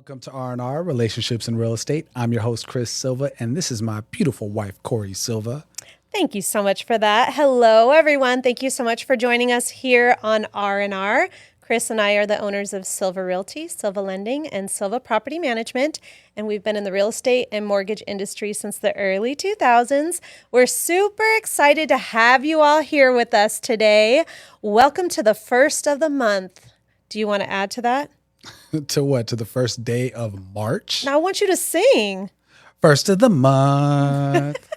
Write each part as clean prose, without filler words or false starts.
Welcome to R&R Relationships in Real Estate. I'm your host, Chris Silva, and this is my beautiful wife, Corey Silva. Thank you so much for that. Hello, everyone. Thank you so much for joining us here on R&R. Chris and I are the owners of Silva Realty, Silva Lending, and Silva Property Management, and we've been in the real estate and mortgage industry since the early 2000s. We're super excited to have you all here with us today. Welcome to the first of the month. Do you want to add to that? To what? To the first day of March? Now I want you to sing. First of the month.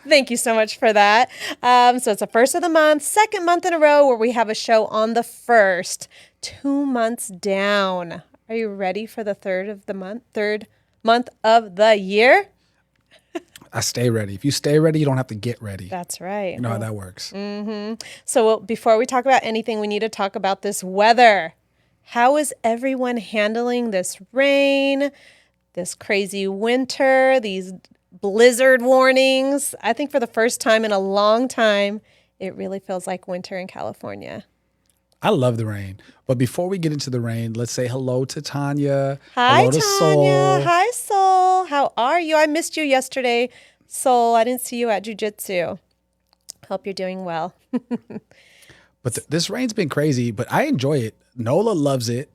Thank you so much for that. So it's the first of the month, second month in a row where we have a show on the first. 2 months down. Are you ready for the third month of the year? I stay ready. If you stay ready, you don't have to get ready. That's right. You know how that works. So before we talk about anything, we need to talk about this weather. How is everyone handling this rain, this crazy winter, these blizzard warnings? I think for the first time in a long time, it really feels like winter in California. I love the rain. But before we get into the rain, let's say hello to Tanya. Hi, hello to Tanya. Sol. Hi, Sol. How are you? I missed you yesterday, Sol. I didn't see you at jiu-jitsu. Hope you're doing well. But this rain's been crazy, but I enjoy it. Nola loves it.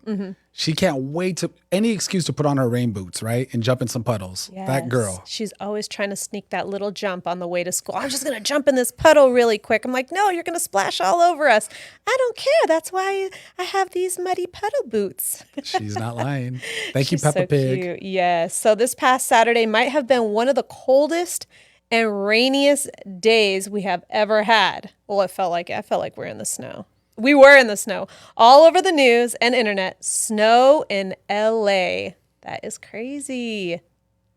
She can't wait to any excuse to put on her rain boots, right? And jump in some puddles. That Yes. girl. She's always trying to sneak that little jump on the way to school. I'm just going to jump in this puddle really quick. I'm like, no, you're going to splash all over us. I don't care. That's why I have these muddy puddle boots. She's not lying. Thank you, She's Peppa so Pig. cute. Yes. So this past Saturday might have been one of the coldest and rainiest days we have ever had. Well, I felt like we're in the snow. We were in the snow. All over the news and internet. Snow in LA. That is crazy.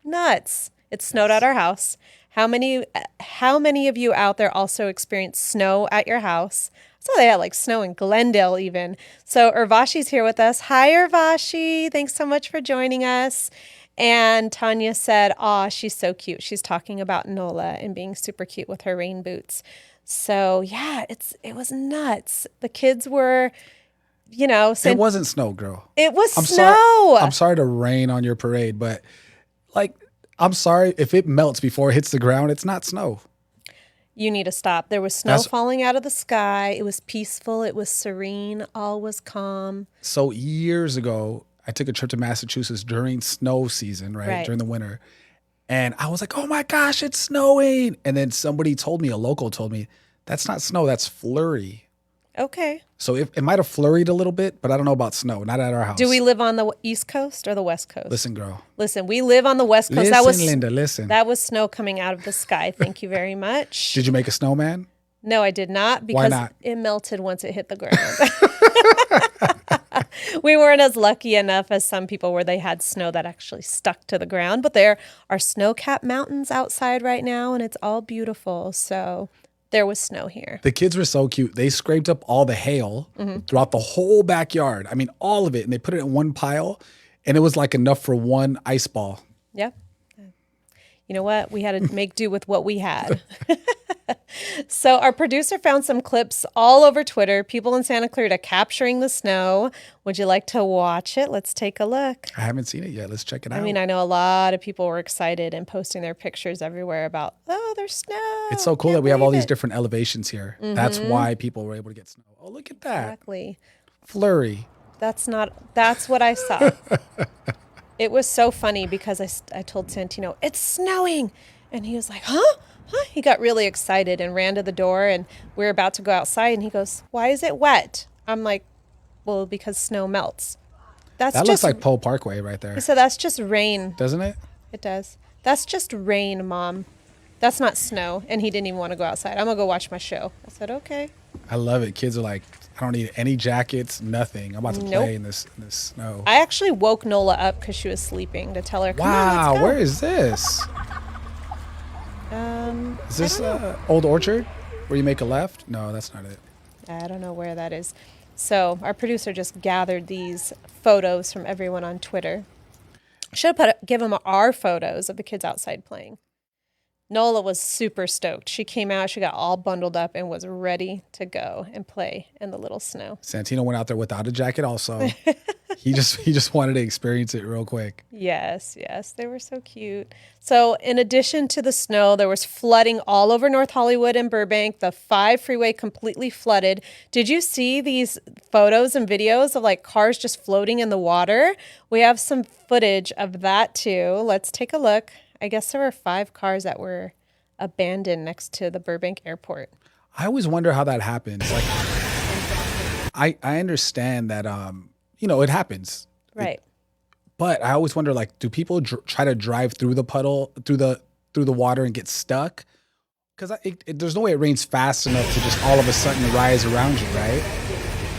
Nuts. It snowed at our house. How many of you out there also experienced snow at your house? I saw they had like snow in Glendale even. So Urvashi's here with us. Hi, Urvashi. Thanks so much for joining us. And Tanya said, "Aw, she's so cute." She's talking about Nola and being super cute with her rain boots. So yeah, it was nuts. The kids were, It wasn't snow, girl. it was I'm snow. I'm sorry to rain on your parade, but I'm sorry if it melts before it hits the ground, it's not snow. You need to stop. There was snow falling out of the sky. It was peaceful. It was serene. All was calm. So years ago, I took a trip to Massachusetts during snow season, right? During the winter. And I was like, oh my gosh, it's snowing. And then a local told me, that's not snow, that's flurry. Okay. So it might have flurried a little bit, but I don't know about snow, not at our house. Do we live on the East Coast or the West Coast? Listen, girl. Listen, we live on the West Coast. Listen, Linda, listen. That was snow coming out of the sky. Thank you very much. Did you make a snowman? No, I did not because it melted once it hit the ground. We weren't as lucky enough as some people where they had snow that actually stuck to the ground. But there are snow-capped mountains outside right now, and it's all beautiful. So there was snow here. The kids were so cute. They scraped up all the hail throughout the whole backyard. I mean, all of it. And they put it in one pile, and it was like enough for one ice ball. Yeah. You know what? We had to make do with what we had. So our producer found some clips all over Twitter, people in Santa Clarita capturing the snow. Would you like to watch it? Let's take a look. I haven't seen it yet. Let's check it out. I mean, I know a lot of people were excited and posting their pictures everywhere about, oh, there's snow. It's so cool that we have all these different elevations here. That's why people were able to get snow. Oh, look at that. Exactly. Flurry. That's what I saw. It was so funny because I told Santino, it's snowing. And he was like, huh? He got really excited and ran to the door, and we were about to go outside, and he goes, why is it wet? I'm like, well, because snow melts. That looks like Poe Parkway right there. He said, that's just rain. Doesn't it? It does. That's just rain, Mom. That's not snow. And he didn't even want to go outside. I'm going to go watch my show. I said, okay. I love it. Kids are like, I don't need any jackets, nothing. I'm about to play in this snow. I actually woke Nola up because she was sleeping to tell her, come on, Wow, let's go. where is this? Is this Old Orchard where you make a left? No, that's not it. I don't know where that is. So our producer just gathered these photos from everyone on Twitter. Should have give them our photos of the kids outside playing. Nola was super stoked. She came out, she got all bundled up and was ready to go and play in the little snow. Santino went out there without a jacket also. He just wanted to experience it real quick. Yes, yes, they were so cute. So, in addition to the snow, there was flooding all over North Hollywood and Burbank. The 5 freeway completely flooded. Did you see these photos and videos of like cars just floating in the water? We have some footage of that too. Let's take a look. I guess there were 5 cars that were abandoned next to the Burbank airport. I always wonder how that happens. Like, I understand that it happens. Right. But I always wonder, like, do people try to drive through the puddle, through the water, and get stuck? Because there's no way it rains fast enough to just all of a sudden rise around you, right?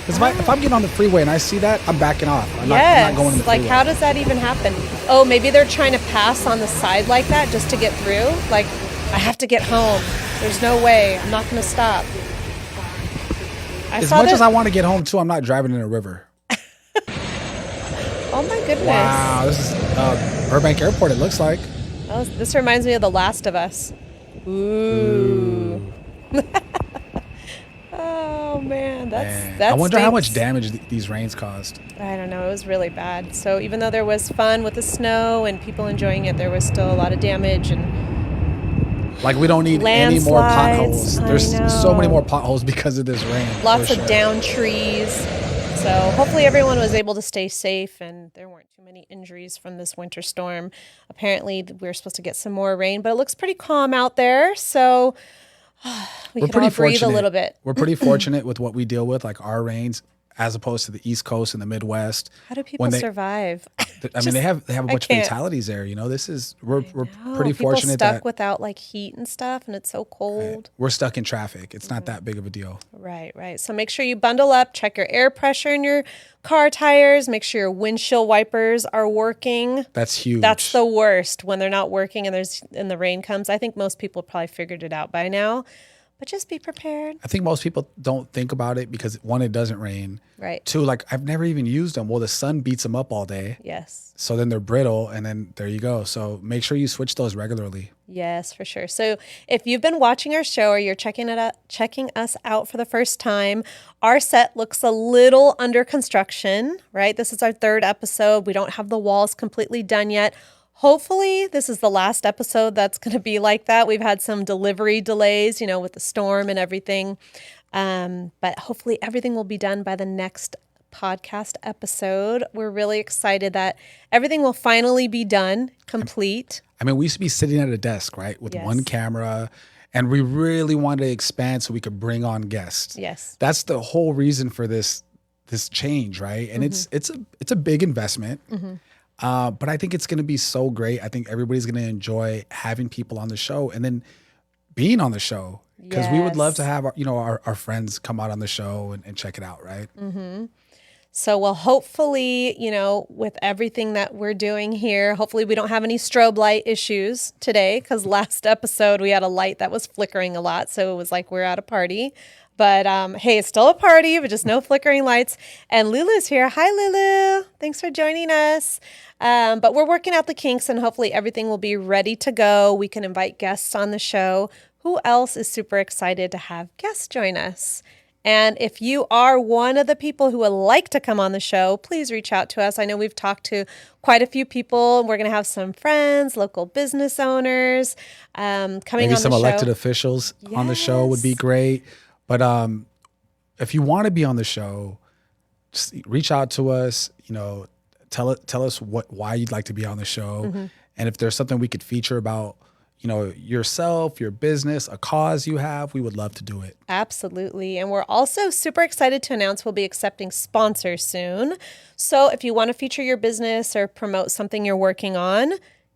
Because if I'm getting on the freeway and I see that, I'm backing off. I'm not going in the freeway. Like, how does that even happen? Oh, maybe they're trying to pass on the side like that just to get through. Like, I have to get home. There's no way. I'm not going to stop. As much as I want to get home too, I'm not driving in a river. Oh my goodness. Wow, this is Burbank Airport, it looks like. Oh, this reminds me of The Last of Us. Ooh. Oh man, that's I wonder how much damage these rains caused. I don't know, it was really bad. So even though there was fun with the snow and people enjoying it, there was still a lot of damage and like we don't need any more potholes. There's so many more potholes because of this rain. Lots of down trees. So hopefully everyone was able to stay safe and there weren't too many injuries from this winter storm. Apparently we're supposed to get some more rain, but it looks pretty calm out there. So we can all breathe a little bit. We're pretty fortunate with what we deal with, like our rains, as opposed to the East Coast and the Midwest. How do people survive? I mean, they have a bunch of fatalities there. You know, we're pretty fortunate stuck without like heat and stuff, and it's so cold. Right. We're stuck in traffic. It's not that big of a deal. Right, right. So make sure you bundle up, check your air pressure in your car tires, make sure your windshield wipers are working. That's huge. That's the worst when they're not working and the rain comes. I think most people probably figured it out by now. But just be prepared. I think most people don't think about it because, one, it doesn't rain. Right. 2, like, I've never even used them. Well, the sun beats them up all day. Yes. So then they're brittle, and then there you go. So make sure you switch those regularly. Yes, for sure. So if you've been watching our show or you're checking us out for the first time, our set looks a little under construction, right? This is our 3rd episode. We don't have the walls completely done yet. Hopefully, this is the last episode that's going to be like that. We've had some delivery delays, with the storm and everything. But hopefully everything will be done by the next podcast episode. We're really excited that everything will finally be done, complete. I mean, we used to be sitting at a desk, right, with one camera, and we really wanted to expand so we could bring on guests. Yes. That's the whole reason for this change, right? And it's a big investment. Mm-hmm. But I think it's going to be so great. I think everybody's going to enjoy having people on the show and then being on the show because we would love to have our friends come out on the show and check it out, right? Mm-hmm. So, well, hopefully, with everything that we're doing here, hopefully we don't have any strobe light issues today because last episode we had a light that was flickering a lot. So it was like we're at a party. But hey, it's still a party, but just no flickering lights. And Lulu's here. Hi, Lulu. Thanks for joining us. But we're working out the kinks and hopefully everything will be ready to go. We can invite guests on the show. Who else is super excited to have guests join us? And if you are one of the people who would like to come on the show, please reach out to us. I know we've talked to quite a few people. We're going to have some friends, local business owners coming on the show. Maybe some elected officials on the show would be great. But if you want to be on the show, just reach out to us. Tell us why you'd like to be on the show, and if there's something we could feature about, yourself, your business, a cause you have, we would love to do it. Absolutely, and we're also super excited to announce we'll be accepting sponsors soon. So if you want to feature your business or promote something you're working on,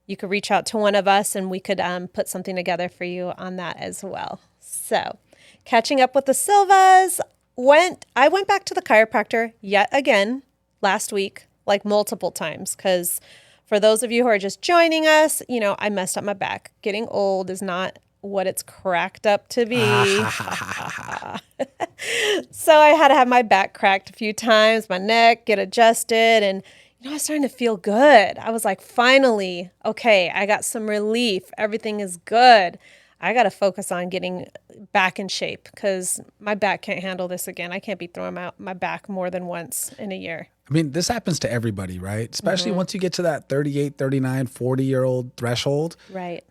you could reach out to one of us, and we could put something together for you on that as well. So. Catching up with the Silvas, I went back to the chiropractor yet again last week, like multiple times, because for those of you who are just joining us, I messed up my back. Getting old is not what it's cracked up to be. So I had to have my back cracked a few times, my neck, get adjusted, and I was starting to feel good. I was like, finally, okay, I got some relief. Everything is good. I got to focus on getting back in shape because my back can't handle this again. I can't be throwing out my back more than once in a year. I mean, this happens to everybody, right? Especially once you get to that 38, 39, 40-year-old threshold. Right.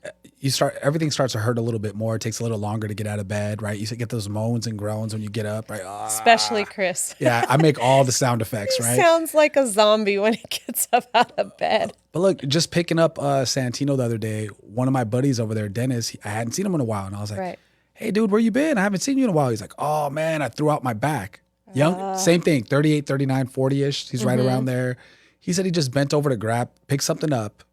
Everything starts to hurt a little bit more. It takes a little longer to get out of bed, right? You get those moans and groans when you get up, right? Especially Chris. Yeah, I make all the sound effects, He right? sounds like a zombie when he gets up out of bed. But look, just picking up Santino the other day, one of my buddies over there, Dennis, I hadn't seen him in a while. And I was like, Right. hey, dude, where you been? I haven't seen you in a while. He's like, oh, man, I threw out my back. Young, same thing, 38, 39, 40-ish. He's right around there. He said he just bent over to pick something up.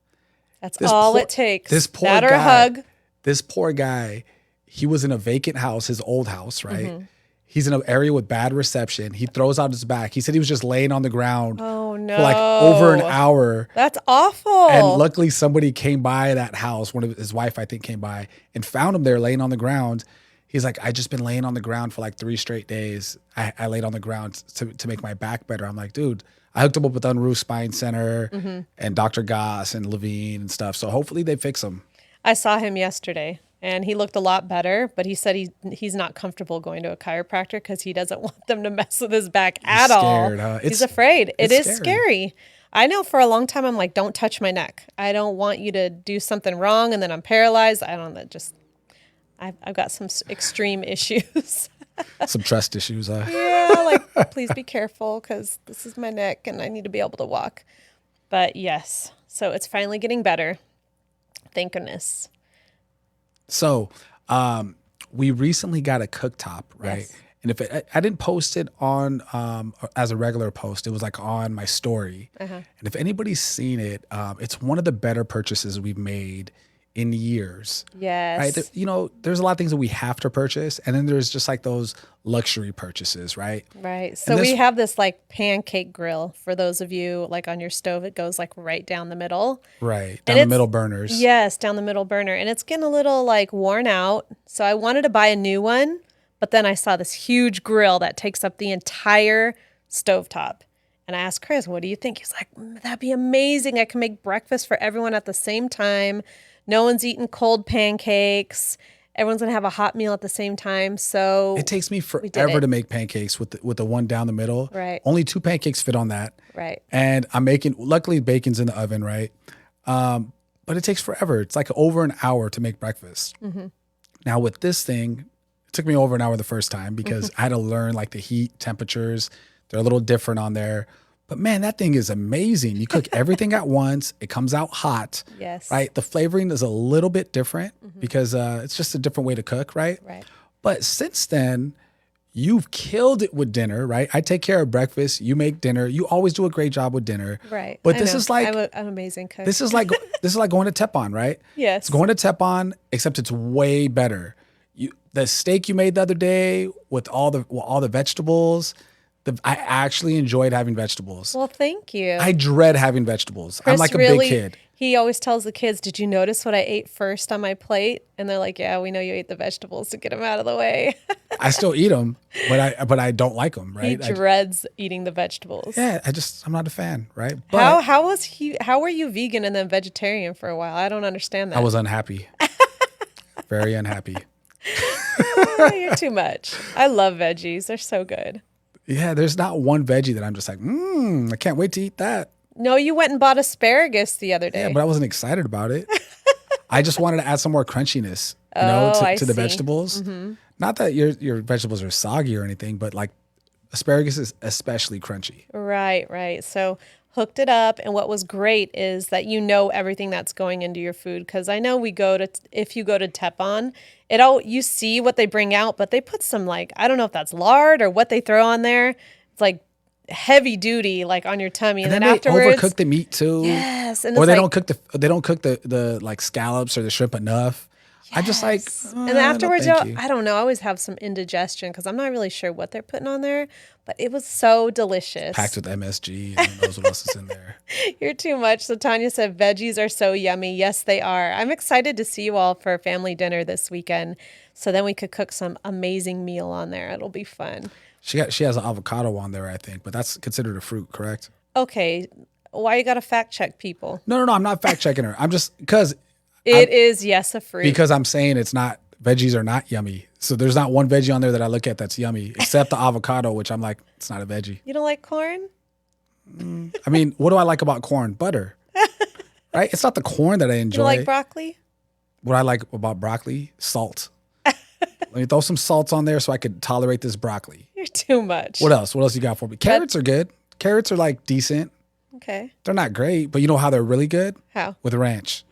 That's all it takes. This poor that or guy, a hug. This poor guy, he was in a vacant house, his old house, right? He's in an area with bad reception. He throws out his back. He said he was just laying on the ground Oh, no. for like over an hour. That's awful. And luckily somebody came by that house. One of his wife, I think, came by and found him there laying on the ground. He's like, I just been laying on the ground for like 3 straight days. I laid on the ground to make my back better. I'm like, dude, I hooked him up with Unruh Spine Center and Dr. Goss and Levine and stuff. So hopefully they fix him. I saw him yesterday, and he looked a lot better, but he said he's not comfortable going to a chiropractor because he doesn't want them to mess with his back at scared, all. huh? He's afraid. It is scary. scary. I know for a long time I'm like, don't touch my neck. I don't want you to do something wrong, and then I'm paralyzed. I don't know, I've got some extreme issues. Some trust issues. Yeah, like, please be careful because this is my neck and I need to be able to walk. But yes, so it's finally getting better. Thank goodness. So we recently got a cooktop, right? Yes. And I didn't post it on as a regular post, it was like on my story. And if anybody's seen it, it's one of the better purchases we've made in years. Yes. Right. There's a lot of things that we have to purchase, and then there's just like those luxury purchases, right? Right. So we have this like pancake grill for those of you like on your stove. It goes like right down the middle. Right. Down the middle burners. Yes, down the middle burner. And it's getting a little like worn out. So I wanted to buy a new one, but then I saw this huge grill that takes up the entire stovetop. And I asked Chris, what do you think? He's like, that'd be amazing. I can make breakfast for everyone at the same time. No one's eating cold pancakes. Everyone's going to have a hot meal at the same time. So it takes me forever to make pancakes with the one down the middle. Right. Only 2 pancakes fit on that. Right. And luckily bacon's in the oven, right? But it takes forever. It's like over an hour to make breakfast. Now with this thing, it took me over an hour the first time because I had to learn like the heat temperatures. They're a little different on there. But man, that thing is amazing. You cook everything at once. It comes out hot. Yes. Right. The flavoring is a little bit different because it's just a different way to cook. Right. Right. But since then, you've killed it with dinner. Right. I take care of breakfast. You make dinner. You always do a great job with dinner. Right. But this is like I'm an amazing cook. This is like going to Teppan, right? Yes. It's going to Teppan, except it's way better. The steak you made the other day with all the vegetables. I actually enjoyed having vegetables. Well, thank you. I dread having vegetables. Chris I'm like a really, big kid. He always tells the kids, did you notice what I ate first on my plate? And they're like, yeah, we know you ate the vegetables to get them out of the way. I still eat them, but I don't like them, He right? dreads eating the vegetables. Yeah, I'm not a fan, right? But how were you vegan and then vegetarian for a while? I don't understand that. I was unhappy. Very unhappy. You're too much. I love veggies. They're so good. Yeah, there's not one veggie that I'm just like, I can't wait to eat that. No, you went and bought asparagus the other day. Yeah, but I wasn't excited about it. I just wanted to add some more crunchiness, to the vegetables. Not that your vegetables are soggy or anything, but like asparagus is especially crunchy. Right. So hooked it up, and what was great is that you know everything that's going into your food, because I know if you go to Teppan, you see what they bring out, but they put some like, I don't know if that's lard or what they throw on there. It's like heavy duty, like on your tummy, and then afterwards overcook the meat too. Yes, and or they like, don't cook the like scallops or the shrimp enough. Yes. I just like, and then afterwards, no, thank you. I don't know. I always have some indigestion because I'm not really sure what they're putting on there, but it was so delicious. Packed with MSG, and who knows what else is in there. You're too much. So Tanya said, veggies are so yummy. Yes, they are. I'm excited to see you all for family dinner this weekend. So then we could cook some amazing meal on there. It'll be fun. She has an avocado on there, I think, but that's considered a fruit, correct? Okay. Why you got to fact check people? No, I'm not fact checking her. I'm just because it is, yes, a fruit. Because I'm saying veggies are not yummy. So there's not one veggie on there that I look at that's yummy, except the avocado, which I'm like, it's not a veggie. You don't like corn? I mean, what do I like about corn? Butter, right? It's not the corn that I You enjoy. don't like broccoli? What I like about broccoli? Salt. Let me throw some salt on there so I could tolerate this broccoli. You're too much. What else? What else you got for me? Carrots are good. Carrots are like decent. Okay. They're not great, but you know how they're really good? How? With ranch.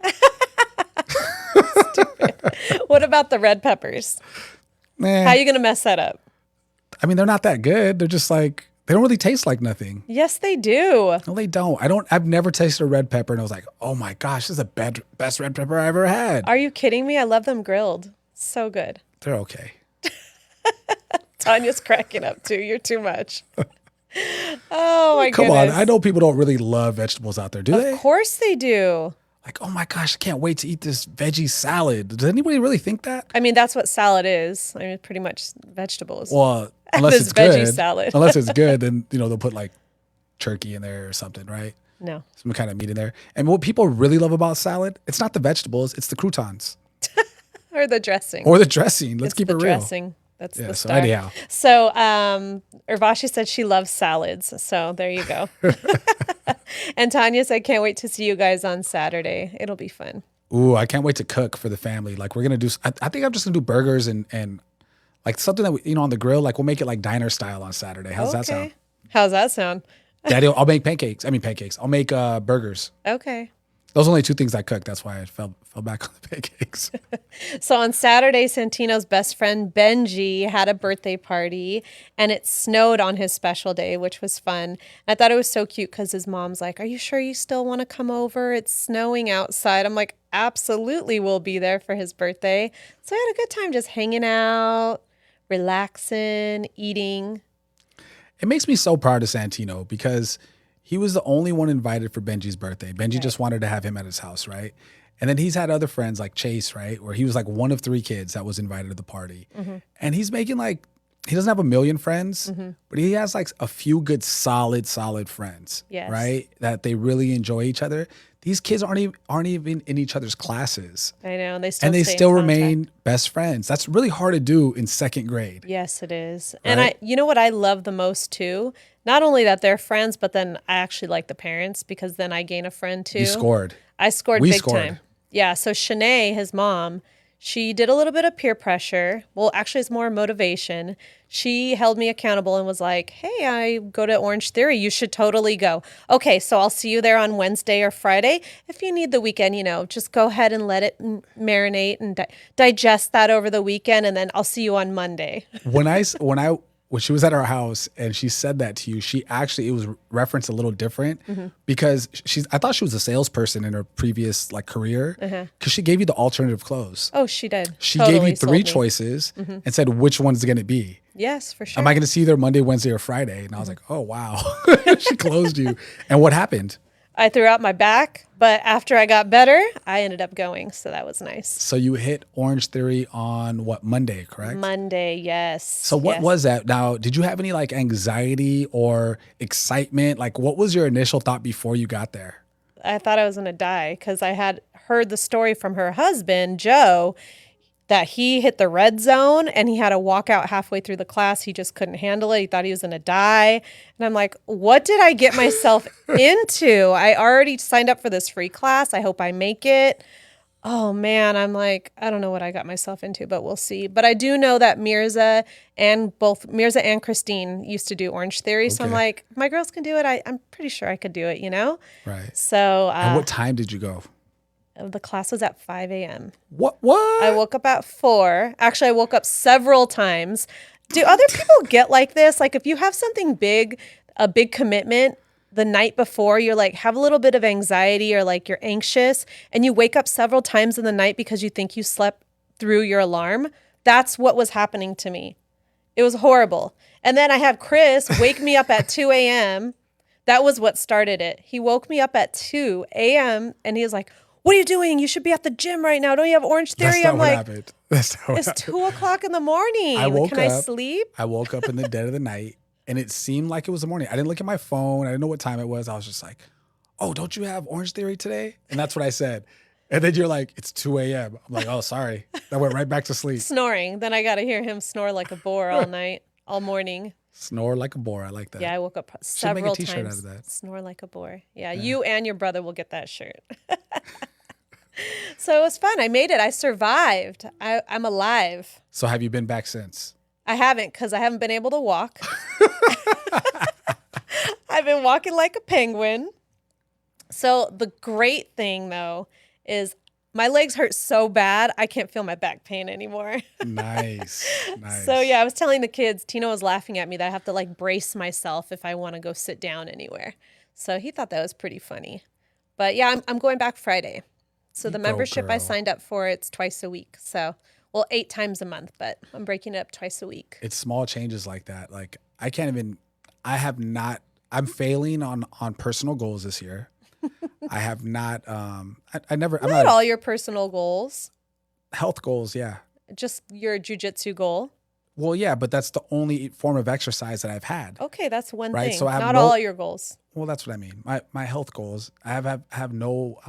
What about the red peppers? Man, How are you going to mess that up? I mean, they're not that good. They're just like, they don't really taste like nothing. Yes, they do. No, they don't. I've never tasted a red pepper and I was like, oh my gosh, this is the best red pepper I ever had. Are you kidding me? I love them grilled. So good. They're okay. Tanya's cracking up too. You're too much. Oh my Come goodness. on. I know people don't really love vegetables out there, do they? Of course they do. Like, oh my gosh, I can't wait to eat this veggie salad. Does anybody really think that? I mean, that's what salad is. I mean, pretty much vegetables. Well, unless This it's veggie good. salad. Unless it's good, then they'll put like turkey in there or something, right? No. Some kind of meat in there. And what people really love about salad, it's not the vegetables, it's the croutons Or the dressing. or the dressing. Let's It's keep the it real. dressing. That's Yeah, the so star. anyhow. So Urvashi said she loves salads. So there you go. And Tanya said, can't wait to see you guys on Saturday. It'll be fun. Ooh, I can't wait to cook for the family. Like we're gonna do. I think I'm just gonna do burgers and like something that we, on the grill. Like we'll make it like diner style on Saturday. How's that sound? How's that sound? Daddy, I'll make pancakes. I mean pancakes. I'll make burgers. Okay. Those are only two things I cook. That's why I fell back on the pancakes. So on Saturday, Santino's best friend Benji had a birthday party and it snowed on his special day, which was fun. I thought it was so cute because his mom's like, are you sure you still want to come over? It's snowing outside. I'm like, absolutely, we'll be there for his birthday. So I had a good time just hanging out, relaxing, eating. It makes me so proud of Santino because he was the only one invited for Benji's birthday. Benji just wanted to have him at his house, right? And then he's had other friends like Chase, right? Where he was like one of 3 kids that was invited to the party. And he's making like, he doesn't have a million friends, but he has like a few good, solid friends, Yes. right? That they really enjoy each other. These kids aren't even in each other's classes. I know. And they And they stay in still contact. remain best friends. That's really hard to do in 2nd grade. Yes, it is. And Right? you know what I love the most too? Not only that they're friends, but then I actually like the parents because then I gain a friend too. You scored. I scored We big scored. time. Yeah. So Shanae, his mom, she did a little bit of peer pressure. Well, actually, it's more motivation. She held me accountable and was like, hey, I go to Orange Theory. You should totally go. Okay, so I'll see you there on Wednesday or Friday. If you need the weekend, just go ahead and let it marinate and digest that over the weekend. And then I'll see you on Monday. When she was at our house and she said that to you, it was referenced a little different because I thought she was a salesperson in her previous like career because she gave you the alternative clothes. Oh, she did. She Totally gave you sold 3 me. choices and said which one's going to be. Yes, for sure. Am I going to see you there Monday, Wednesday, or Friday? And I was like, oh, wow. She closed you. And what happened? I threw out my back, but after I got better, I ended up going. So that was nice. So you hit Orange Theory on what, Monday, correct? Monday, yes. So what was that? Now, did you have any like anxiety or excitement? Like what was your initial thought before you got there? I thought I was going to die because I had heard the story from her husband, Joe, that he hit the red zone and he had to walk out halfway through the class. He just couldn't handle it. He thought he was going to die. And I'm like, what did I get myself into? I already signed up for this free class. I hope I make it. Oh man, I'm like, I don't know what I got myself into, but we'll see. But I do know that Mirza and Christine used to do Orange Theory. So I'm Okay. like, if my girls can do it. I'm pretty sure I could do it, Right. So And what time did you go? the class was at 5 a.m. What? I woke up at 4. Actually, I woke up several times. Do other people get like this? Like if you have something big, a big commitment, the night before, you're like, have a little bit of anxiety or like you're anxious and you wake up several times in the night because you think you slept through your alarm. That's what was happening to me. It was horrible. And then I have Chris wake me up at 2 a.m. That was what started it. He woke me up at 2 a.m. and he was like, what are you doing? You should be at the gym right now. Don't you have Orange Theory? That's not I'm what like, happened. That's not what it's happened. 2 o'clock in the morning. I woke Can I up. sleep? I woke up in the dead of the night and it seemed like it was the morning. I didn't look at my phone. I didn't know what time it was. I was just like, oh, don't you have Orange Theory today? And that's what I said. And then you're like, it's 2 a.m. I'm like, oh, sorry. I went right back to sleep. Snoring. Then I got to hear him snore like a boar all night, all morning. Snore like a boar. I like that. Yeah, I woke up Should make a several t-shirt times. out of that. Snore like a boar. Yeah, you and your brother will get that shirt. So it was fun. I made it. I survived. I'm alive. So have you been back since? I haven't because I haven't been able to walk. I've been walking like a penguin. So the great thing, though, is my legs hurt so bad, I can't feel my back pain anymore. Nice. So, yeah, I was telling the kids, Tino was laughing at me that I have to like brace myself if I want to go sit down anywhere. So he thought that was pretty funny. But yeah, I'm going back Friday. So the membership I girl. signed up for, it's twice a week. So, well, 8 times a month, but I'm breaking it up twice a week. It's small changes like that. Like I'm failing on personal goals this year. I have not, I'm Not not all your personal goals, health goals. Yeah. just your jujitsu goal. Well, yeah, but that's the only form of exercise that I've had. Okay, that's one Right, thing. so I have Not no- all your goals. Well, that's what I mean. My health goals. I have no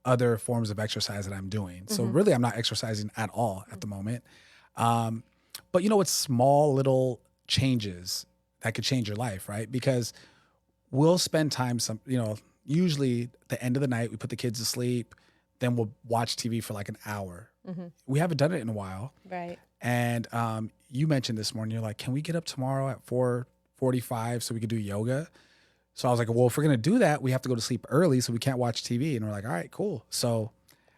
other forms of exercise that I'm doing. So really, I'm not exercising at all at the moment. But it's small little changes that could change your life, right? Because we'll spend time usually the end of the night we put the kids to sleep, then we'll watch TV for like an hour. We haven't done it in a while. Right. And you mentioned this morning, you're like, can we get up tomorrow at 4:45 so we could do yoga? So I was like, well, if we're going to do that, we have to go to sleep early so we can't watch TV. And we're like, all right, cool. So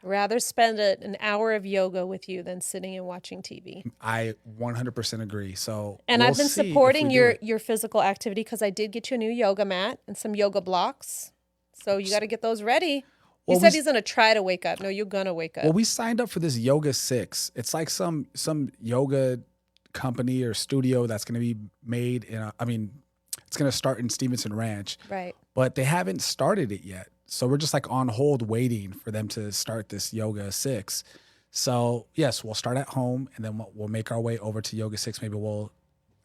Rather spend an hour of yoga with you than sitting and watching TV. I 100% agree. So And we'll I've been see if supporting we do your it. your physical activity because I did get you a new yoga mat and some yoga blocks. So you got to get those ready. He Well, said he's going to try to wake up. No, you're going to wake up. Well, we signed up for this Yoga 6. It's like some yoga company or studio that's going to be made it's going to start in Stevenson Ranch. Right. But they haven't started it yet. So we're just like on hold waiting for them to start this Yoga 6. So yes, we'll start at home and then we'll make our way over to Yoga 6. Maybe we'll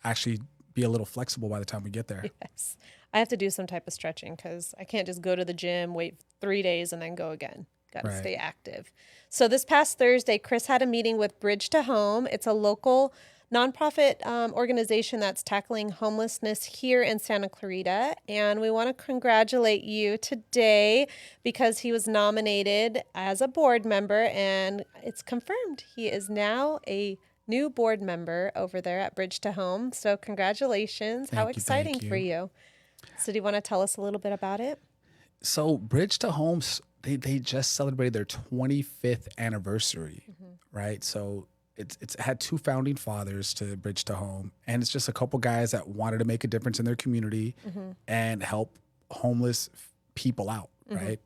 actually be a little flexible by the time we get there. Yes. I have to do some type of stretching because I can't just go to the gym, wait 3 days, and then go again. Got to Right. stay active. So this past Thursday, Chris had a meeting with Bridge to Home. It's a local nonprofit organization that's tackling homelessness here in Santa Clarita. And we want to congratulate you today because he was nominated as a board member, and it's confirmed. He is now a new board member over there at Bridge to Home. So congratulations. How Thank you, exciting thank for you. you. So do you want to tell us a little bit about it? So Bridge to Homes, they just celebrated their 25th anniversary, right? So it's had 2 founding fathers to Bridge to Home, and it's just a couple guys that wanted to make a difference in their community and help homeless people out, right?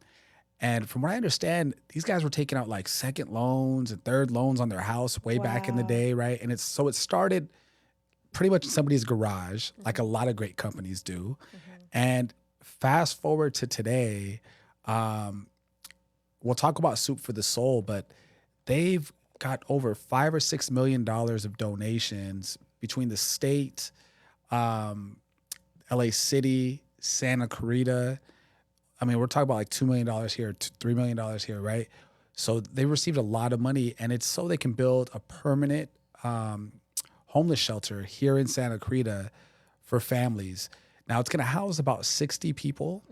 And from what I understand, these guys were taking out like second loans and third loans on their house way back in the Wow. day, right? And it started pretty much in somebody's garage, like a lot of great companies do. And fast forward to today, we'll talk about Soup for the Soul, but they've got over $5 or $6 million of donations between the state, LA City, Santa Clarita. I mean, we're talking about like $2 million here, $3 million here, right? So they received a lot of money, and it's so they can build a permanent homeless shelter here in Santa Clarita for families. Now it's going to house about 60 people,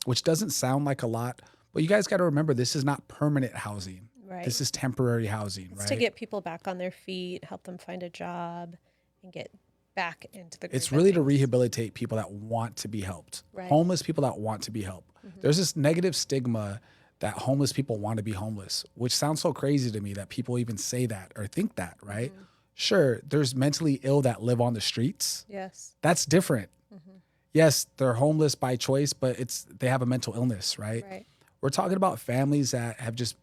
which doesn't sound like a lot, but you guys got to remember this is not permanent housing. Right. This is temporary housing, It's right? to get people back on their feet, help them find a job, and get back into the It's groove of really to things. rehabilitate people that want to be helped. Right. Homeless people that want to be helped. There's this negative stigma that homeless people want to be homeless, which sounds so crazy to me that people even say that or think that, right? Sure, there's mentally ill that live on the streets. Yes. That's different. Yes, they're homeless by choice, but they have a mental illness, right? Right. We're talking about families that have just,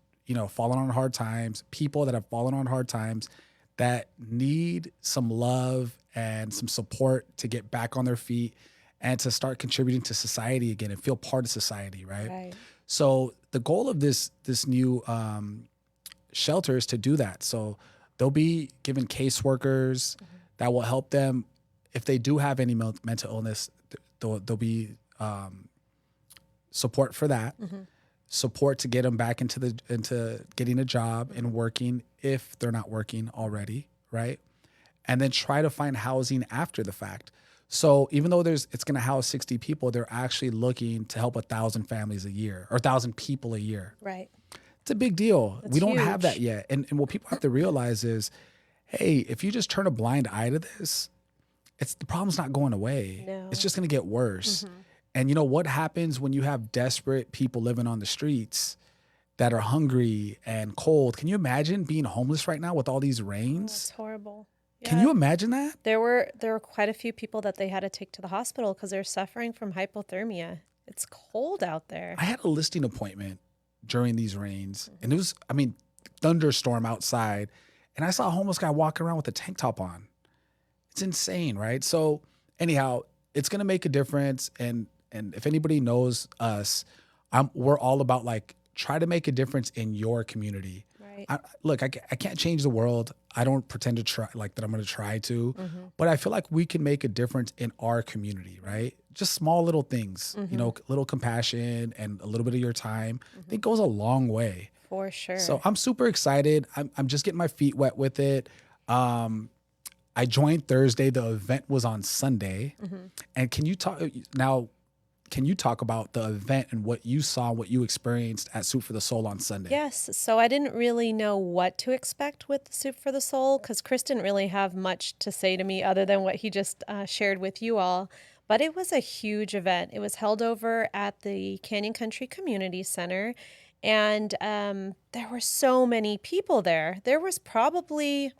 fallen on hard times, people that have fallen on hard times that need some love and some support to get back on their feet and to start contributing to society again and feel part of society, right? Right. So the goal of this new shelter is to do that. So they'll be given caseworkers that will help them if they do have any mental illness. There'll be support for that, support to get them back into getting a job and working if they're not working already, right? And then try to find housing after the fact. So even though it's going to house 60 people, they're actually looking to help 1,000 families a year or 1,000 people a year. Right. It's a big deal. That's We don't have huge. that yet. And what people have to realize is, hey, if you just turn a blind eye to this, the problem's not going away. No. It's just going to get worse. And you know what happens when you have desperate people living on the streets that are hungry and cold? Can you imagine being homeless right now with all these rains? It's horrible. Can you imagine that? There were quite a few people that they had to take to the hospital because they're suffering from hypothermia. It's cold out there. I had a listing appointment during these rains, and it was, thunderstorm outside, and I saw a homeless guy walking around with a tank top on. It's insane, right? So anyhow, it's gonna make a difference, and if anybody knows us, we're all about like try to make a difference in your community. Right. I can't change the world. I don't pretend to try like that. I'm going to try to, but I feel like we can make a difference in our community, right? Just small little things, you know, little compassion and a little bit of your time. I think goes a long way. For sure. So I'm super excited. I'm just getting my feet wet with it. I joined Thursday. The event was on Sunday. And can you talk about the event and what you saw, what you experienced at Soup for the Soul on Sunday? Yes. So I didn't really know what to expect with the Soup for the Soul because Chris didn't really have much to say to me other than what he just shared with you all. But it was a huge event. It was held over at the Canyon Country Community Center. And there were so many people there. There was probably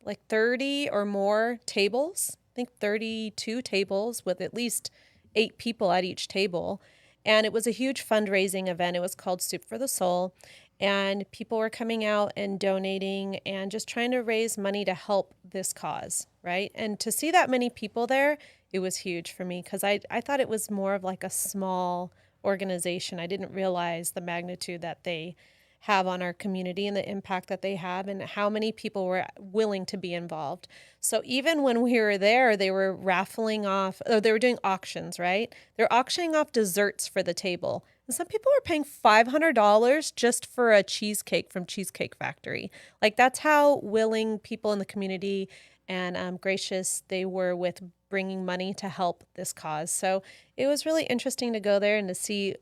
like 30 or more tables. I think 32 tables with at least 8 people at each table. And it was a huge fundraising event. It was called Soup for the Soul. And people were coming out and donating and just trying to raise money to help this cause, right? And to see that many people there, it was huge for me because I thought it was more of like a small organization. I didn't realize the magnitude that they have on our community and the impact that they have and how many people were willing to be involved. So even when we were there, they were raffling off, they were doing auctions, right? They're auctioning off desserts for the table. And some people were paying $500 just for a cheesecake from Cheesecake Factory. Like that's how willing people in the community and gracious they were with bringing money to help this cause. So it was really interesting to go there and to see,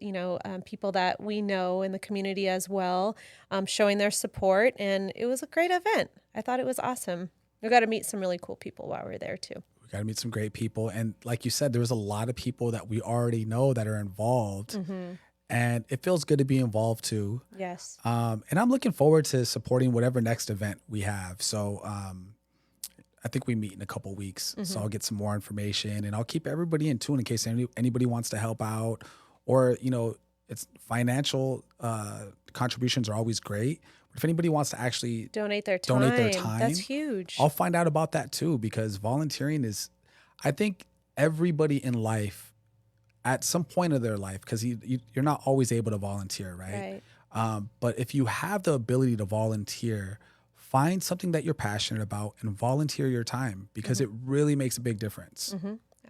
people that we know in the community as well, showing their support. And it was a great event. I thought it was awesome. We got to meet some really cool people while we were there too. We got to meet some great people. And like you said, there was a lot of people that we already know that are involved. And it feels good to be involved too. Yes. And I'm looking forward to supporting whatever next event we have. So I think we meet in a couple weeks. So I'll get some more information and I'll keep everybody in tune in case anybody wants to help out or, it's financial contributions are always great. But if anybody wants to actually donate their time, that's huge. I'll find out about that too, because volunteering I think everybody in life at some point of their life, because you're not always able to volunteer, right? But if you have the ability to volunteer, find something that you're passionate about and volunteer your time because it really makes a big difference.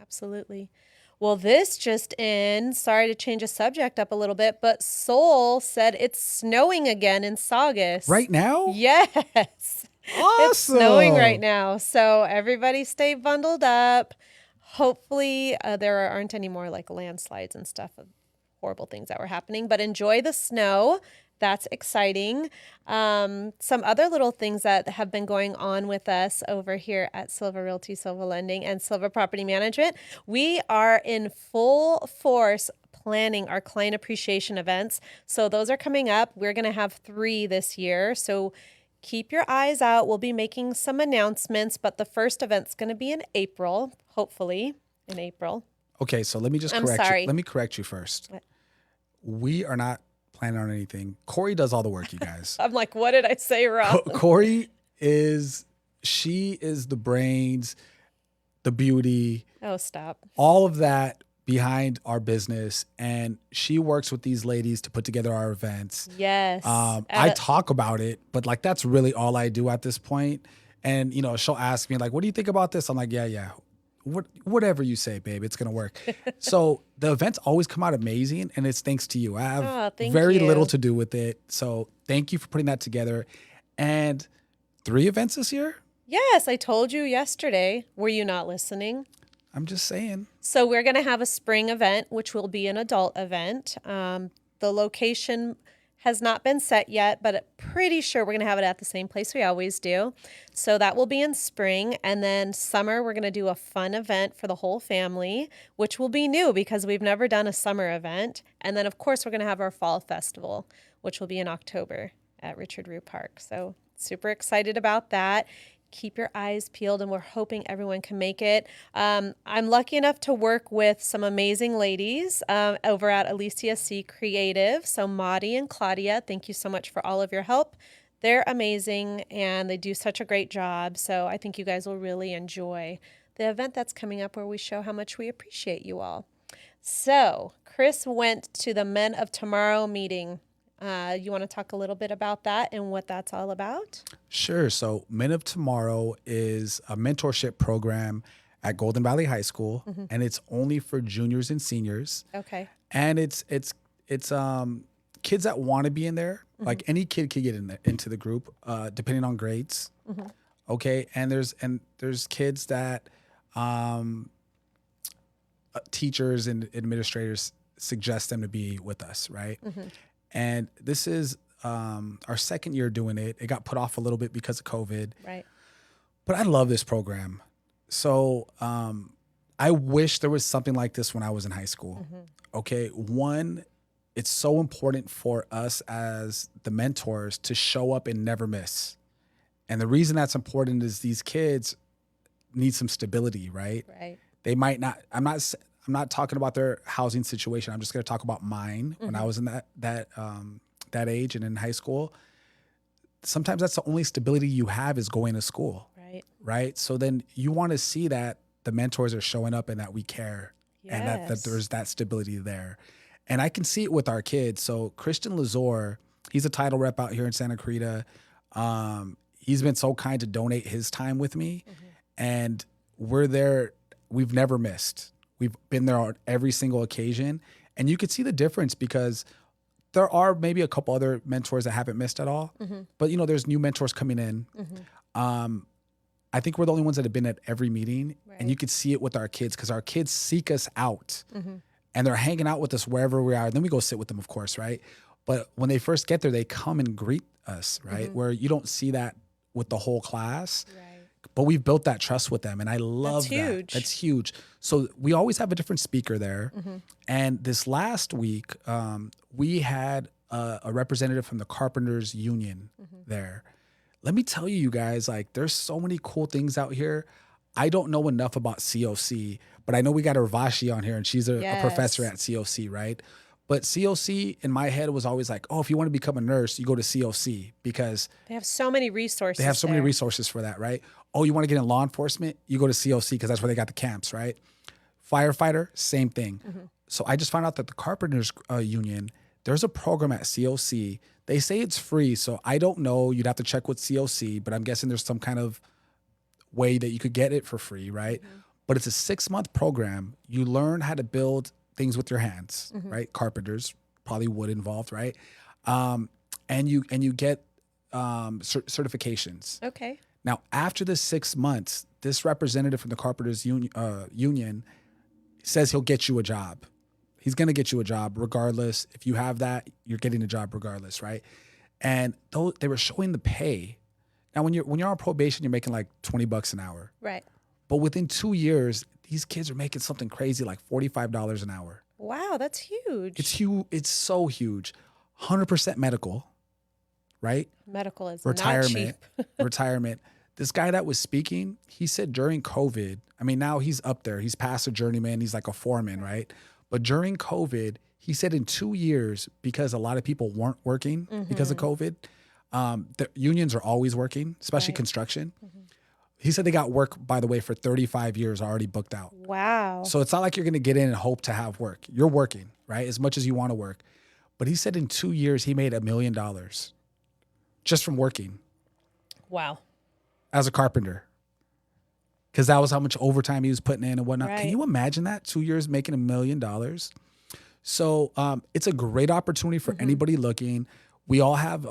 Absolutely. Well, this just in, sorry to change the subject up a little bit, but Seoul said it's snowing again in Saugus. Right now? Yes. Awesome. It's snowing right now. So everybody stay bundled up. Hopefully there aren't any more like landslides and stuff of horrible things that were happening, but enjoy the snow. That's exciting. Some other little things that have been going on with us over here at Silva Realty, Silva Lending, and Silva Property Management. We are in full force planning our client appreciation events. So those are coming up. We're going to have 3 this year. So keep your eyes out. We'll be making some announcements, but the first event's going to be in April, hopefully in April. Okay, so let me just correct you. Let me correct you first. What? We are not planning on anything. Corey does all the work, you guys. I'm like, what did I say wrong? Corey is the brains, the beauty. Oh, stop. All of that behind our business. And she works with these ladies to put together our events. Yes. I talk about it, but like, that's really all I do at this point. And, she'll ask me like, what do you think about this? I'm like, yeah. Whatever you say, babe, it's going to work. So the events always come out amazing, and it's thanks to you. I have very little to do with it. So thank you for putting that together. And 3 events this year? Yes, I told you yesterday. Were you not listening? I'm just saying. So we're going to have a spring event, which will be an adult event. The location has not been set yet, but pretty sure we're going to have it at the same place we always do. So that will be in spring. And then summer, we're going to do a fun event for the whole family, which will be new because we've never done a summer event. And then, of course, we're going to have our fall festival, which will be in October at Richard Rue Park. So super excited about that. Keep your eyes peeled, and we're hoping everyone can make it. I'm lucky enough to work with some amazing ladies over at Alicia C Creative. So Maudie and Claudia, thank you so much for all of your help. They're amazing, and they do such a great job. So I think you guys will really enjoy the event that's coming up where we show how much we appreciate you all. So Chris went to the Men of Tomorrow meeting. You want to talk a little bit about that and what that's all about? Sure. So Men of Tomorrow is a mentorship program at Golden Valley High School, and it's only for juniors and seniors. Okay. And it's kids that want to be in there. Like any kid can get into the group, depending on grades. Okay. And there's kids that teachers and administrators suggest them to be with us, right? And this is our second year doing it. It got put off a little bit because of COVID. Right. But I love this program. So I wish there was something like this when I was in high school. Okay. One, it's so important for us as the mentors to show up and never miss. And the reason that's important is these kids need some stability, right? Right. They might not, I'm not talking about their housing situation. I'm just going to talk about mine when I was in that age and in high school. Sometimes that's the only stability you have is going to school. Right. Right. So then you want to see that the mentors are showing up and that we care and that there's that stability there. And I can see it with our kids. So Christian Lazor, he's a title rep out here in Santa Clarita. He's been so kind to donate his time with me, and we're there. We've never missed. We've been there on every single occasion, and you could see the difference because there are maybe a couple other mentors that haven't missed at all, but there's new mentors coming in. I think we're the only ones that have been at every meeting, and you could see it with our kids because our kids seek us out, and they're hanging out with us wherever we are. And then we go sit with them, of course, right? But when they first get there, they come and greet us, right? Where you don't see that with the whole class. Right. But we've built that trust with them, and I love that. Huge. That's huge. So we always have a different speaker there. And this last week, we had a representative from the Carpenters Union there. Let me tell you guys, like, there's so many cool things out here. I don't know enough about COC, but I know we got Urvashi on here, and she's a professor at COC, right? But COC in my head was always like, oh, if you want to become a nurse, you go to COC because they have so many resources. They have so many resources for that, right? Oh, you want to get in law enforcement? You go to COC because that's where they got the camps, right? Firefighter, same thing. So I just found out that the Carpenters Union, there's a program at COC. They say it's free, so I don't know. You'd have to check with COC, but I'm guessing there's some kind of way that you could get it for free, right? But it's a 6-month program. You learn how to build things with your hands, right? Carpenters, probably wood involved, right? And you get certifications. Okay. Now, after the 6 months, this representative from the Carpenters Union says he'll get you a job. He's going to get you a job regardless. If you have that, you're getting a job regardless, right? And they were showing the pay. Now, when you're on probation, you're making like $20 an hour. Right. But within 2 years, these kids are making something crazy like $45 an hour. Wow, that's huge. It's huge. It's so huge. 100% medical, right? Medical is retirement. Not cheap. Retirement. This guy that was speaking, he said during COVID, I mean, now he's up there. He's past a journeyman. He's like a foreman, right? But during COVID, he said in 2 years, because a lot of people weren't working because of COVID, the unions are always working, especially construction. He said they got work, by the way, for 35 years already booked out. Wow. So it's not like you're going to get in and hope to have work. You're working, right? As much as you want to work. But he said in 2 years, he made $1 million just from working. Wow. As a carpenter. Because that was how much overtime he was putting in and whatnot. Right. Can you imagine that? 2 years making $1 million? So it's a great opportunity for anybody looking. We all have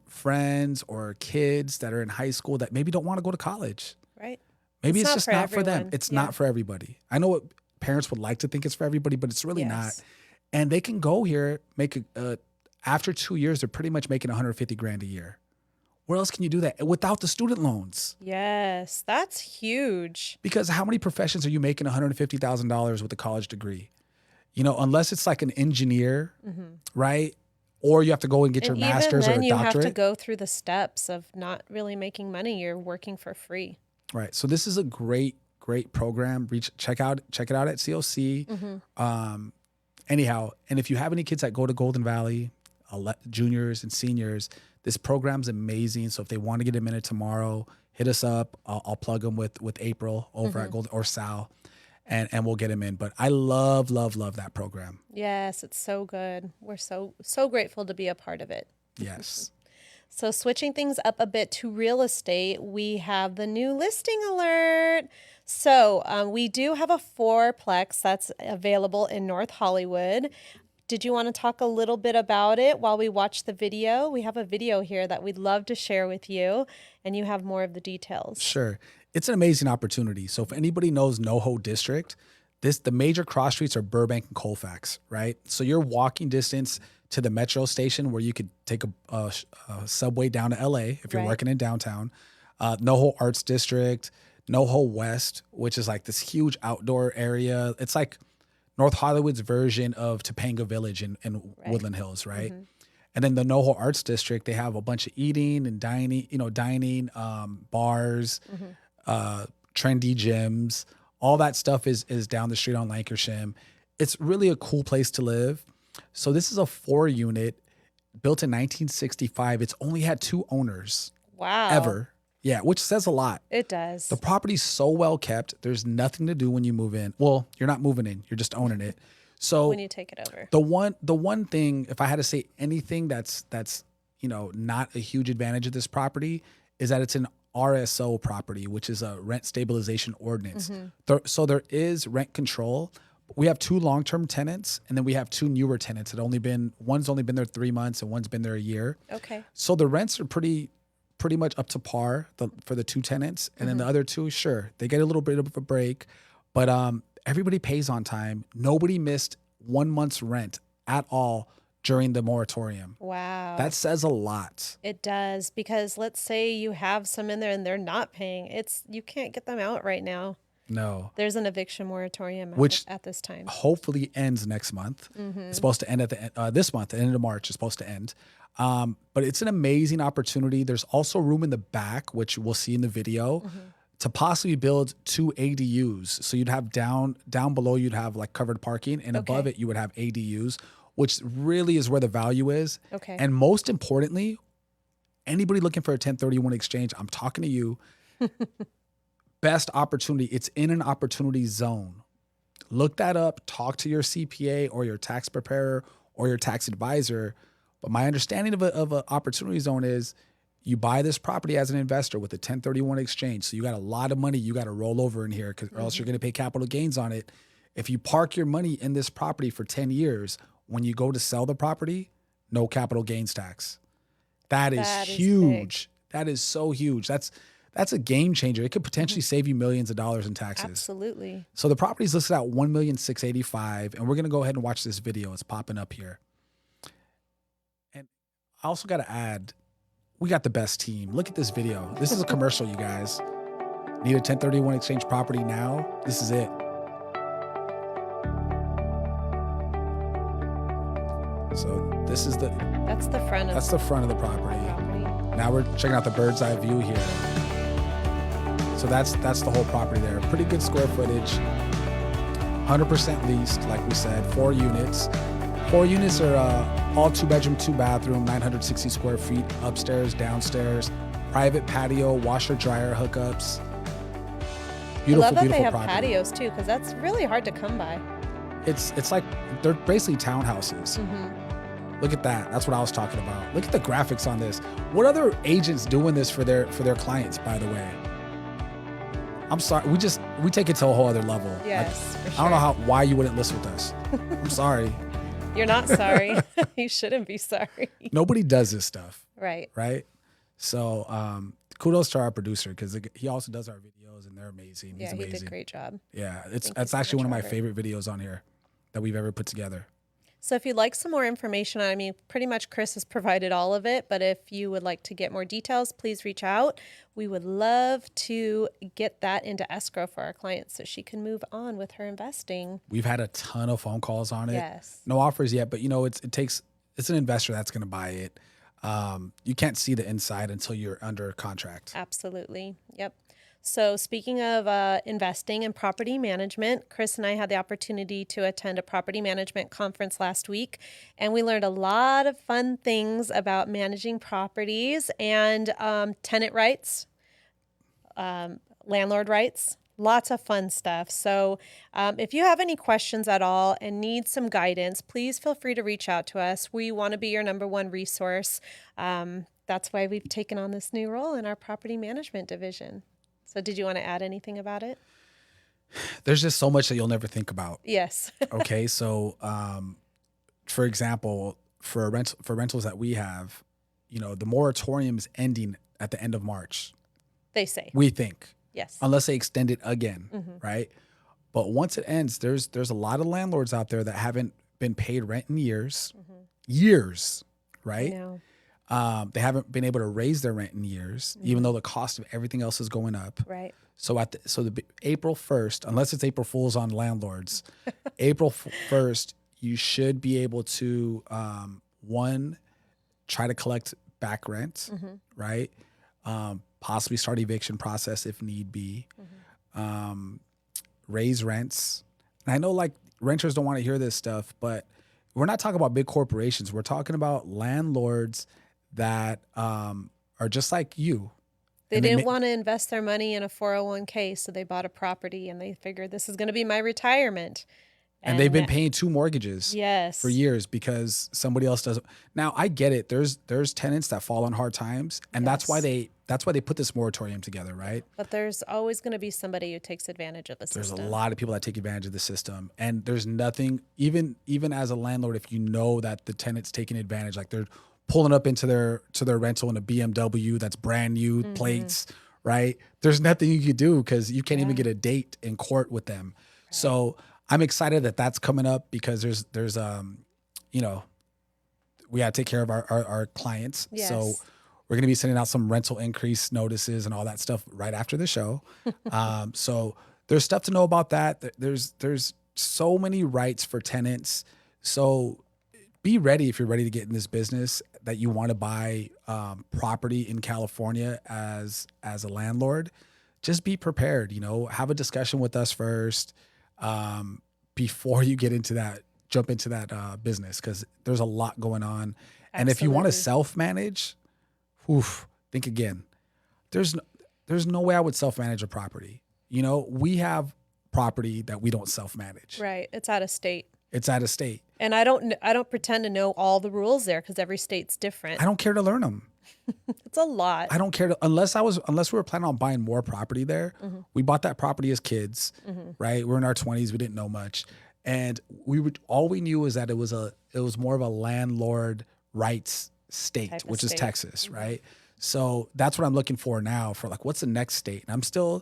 friends or kids that are in high school that maybe don't want to go to college. Right. Maybe it's just not for them. everyone. It's Yeah. not for everybody. I know what parents would like to think it's for everybody, but it's really Yes. not. And they can go here, make after 2 years, they're pretty much making 150 grand a year. Where else can you do that without the student loans? Yes, that's huge. Because how many professions are you making $150,000 with a college degree? You know, unless it's like an engineer, right? Or you have to go and get And your even master's or then, a you have to doctorate. go through the steps of not really making money. You're working for free. Right. So this is a great program. Check it out at COC. Anyhow, and if you have any kids that go to Golden Valley, juniors and seniors, this program's amazing. So if they want to get a minute tomorrow, hit us up. I'll plug them with April over at Golden, or Sal, and we'll get them in. But I love that program. Yes, it's so good. We're so grateful to be a part of it. Yes. So switching things up a bit to real estate, we have the new listing alert. So we do have a fourplex that's available in North Hollywood. Did you want to talk a little bit about it while we watch the video? We have a video here that we'd love to share with you, and you have more of the details. Sure. It's an amazing opportunity. So if anybody knows NoHo District, the major cross streets are Burbank and Colfax, right? So you're walking distance to the metro station where you could take a subway down to LA if you're Right. working in downtown. NoHo Arts District, NoHo West, which is like this huge outdoor area. It's like North Hollywood's version of Topanga Village in Woodland Hills, right? And then the NoHo Arts District, they have a bunch of eating and dining, bars, trendy gyms. All that stuff is down the street on Lancashire. It's really a cool place to live. So this is a 4-unit built in 1965. It's only had 2 owners Wow. ever. Yeah, which says a lot. It does. The property's so well kept. There's nothing to do when you move in. Well, you're not moving in. You're just owning it. So when you take it over. the one thing, if I had to say anything that's not a huge advantage of this property, is that it's an RSO property, which is a rent stabilization ordinance. So there is rent control. We have 2 long-term tenants, and then we have 2 newer tenants that one's only been there 3 months and one's been there a year. Okay. So the rents are pretty much up to par for the 2 tenants, and then the other 2, sure, they get a little bit of a break, but everybody pays on time. Nobody missed 1 month's rent at all during the moratorium. Wow. That says a lot. It does, because let's say you have some in there and they're not paying. You can't get them out right now. No. There's an eviction moratorium at this time. Hopefully ends next month. It's supposed to end at this month, the end of March is supposed to end. But it's an amazing opportunity. There's also room in the back, which we'll see in the video, to possibly build 2 ADUs. So you'd have down below, you'd have like covered parking, and above it, you would have ADUs, which really is where the value is. Okay. And most importantly, anybody looking for a 1031 exchange, I'm talking to you. Best opportunity. It's in an opportunity zone. Look that up. Talk to your CPA or your tax preparer or your tax advisor. But my understanding of an opportunity zone is you buy this property as an investor with a 1031 exchange. So you got a lot of money you got to roll over in here, or else you're going to pay capital gains on it. If you park your money in this property for 10 years, when you go to sell the property, no capital gains tax. That is huge. That is so huge. That's a game changer. It could potentially save you millions of dollars in taxes. Absolutely. So the property is listed at $1,685,000, and we're gonna go ahead and watch this video. It's popping up here. And I also got to add, we got the best team. Look at this video. This is a commercial, you guys. Need a 1031 exchange property now? This is it. So this is That's the front of the front of the property. Now we're checking out the bird's eye view here. So that's the whole property there. Pretty good square footage. 100% leased, like we said. 4 units. 4 units are all 2-bedroom, 2-bathroom, 960 square feet, upstairs, downstairs, private patio, washer, dryer hookups. Beautiful, I love that beautiful they have property. patios too, because that's really hard to come by. It's like they're basically townhouses. Look at that. That's what I was talking about. Look at the graphics on this. What other agents doing this for their clients, by the way? I'm sorry. We take it to a whole other level. Yes, for sure. I don't know why you wouldn't list with us. I'm sorry. You're not sorry. You shouldn't be sorry. Nobody does this stuff, Right. right? So kudos to our producer, because he also does our videos. videos, and they're amazing. Yeah, He's amazing. he did a great job. Yeah, Thank you that's so actually much, one of my Robert. favorite videos on here that we've ever put together. So if you'd like some more information, I mean, pretty much Chris has provided all of it, but if you would like to get more details, please reach out. We would love to get that into escrow for our clients so she can move on with her investing. We've had a ton of phone calls on it. Yes. No offers yet, but you know, it's an investor that's going to buy it. You can't see the inside until you're under contract. Absolutely. Yep. So speaking of investing in property management, Chris and I had the opportunity to attend a property management conference last week, and we learned a lot of fun things about managing properties and tenant rights, landlord rights, lots of fun stuff. So if you have any questions at all and need some guidance, please feel free to reach out to us. We want to be your number one resource. That's why we've taken on this new role in our property management division. So did you want to add anything about it? There's just so much that you'll never think about. Yes. Okay. So, for example, for rentals that we have, you know, the moratorium is ending at the end of March. They say. We think. Yes. Unless they extend it again, right? But once it ends, there's a lot of landlords out there that haven't been paid rent in years, right? I know. They haven't been able to raise their rent in years, even though the cost of everything else is going up. Right. So the April 1st, unless it's April Fools on landlords, April 1st, you should be able to one, try to collect back rent, right? Possibly start eviction process if need be. Raise rents. And I know like renters don't want to hear this stuff, but we're not talking about big corporations. We're talking about landlords that are just like you. They didn't want to invest their money in a 401k, so they bought a property and they figured this is going to be my retirement. And they've been paying 2 mortgages yes. for years because somebody else doesn't. Now I get it. There's tenants that fall on hard times, and that's why they put this moratorium together, right? But there's always going to be somebody who takes advantage of the system. There's a lot of people that take advantage of the system, and there's nothing. Even as a landlord, if you know that the tenant's taking advantage, like they're pulling up into their rental in a BMW that's brand new plates, right? There's nothing you could do because you can't even get a date in court with them. Right. So I'm excited that that's coming up because there's you know, we got to take care of our clients. Yes. So we're going to be sending out some rental increase notices and all that stuff right after the show. So there's stuff to know about that. There's so many rights for tenants. So be ready if you're ready to get in this business that you want to buy property in California as a landlord. Just be prepared, you know, have a discussion with us first. Before you jump into that business, because there's a lot going on. And if you want to self-manage, think again. There's no way I would self-manage a property. You know, we have property that we don't self-manage. Right. It's out of state. And I don't pretend to know all the rules there because every state's different. I don't care to learn them. It's a lot. I don't care to, unless we were planning on buying more property there. We bought that property as kids, right? We're in our 20s. We didn't know much. And all we knew was that it was more of a landlord rights state, which is Texas, right? So that's what I'm looking for now for like, what's the next state? And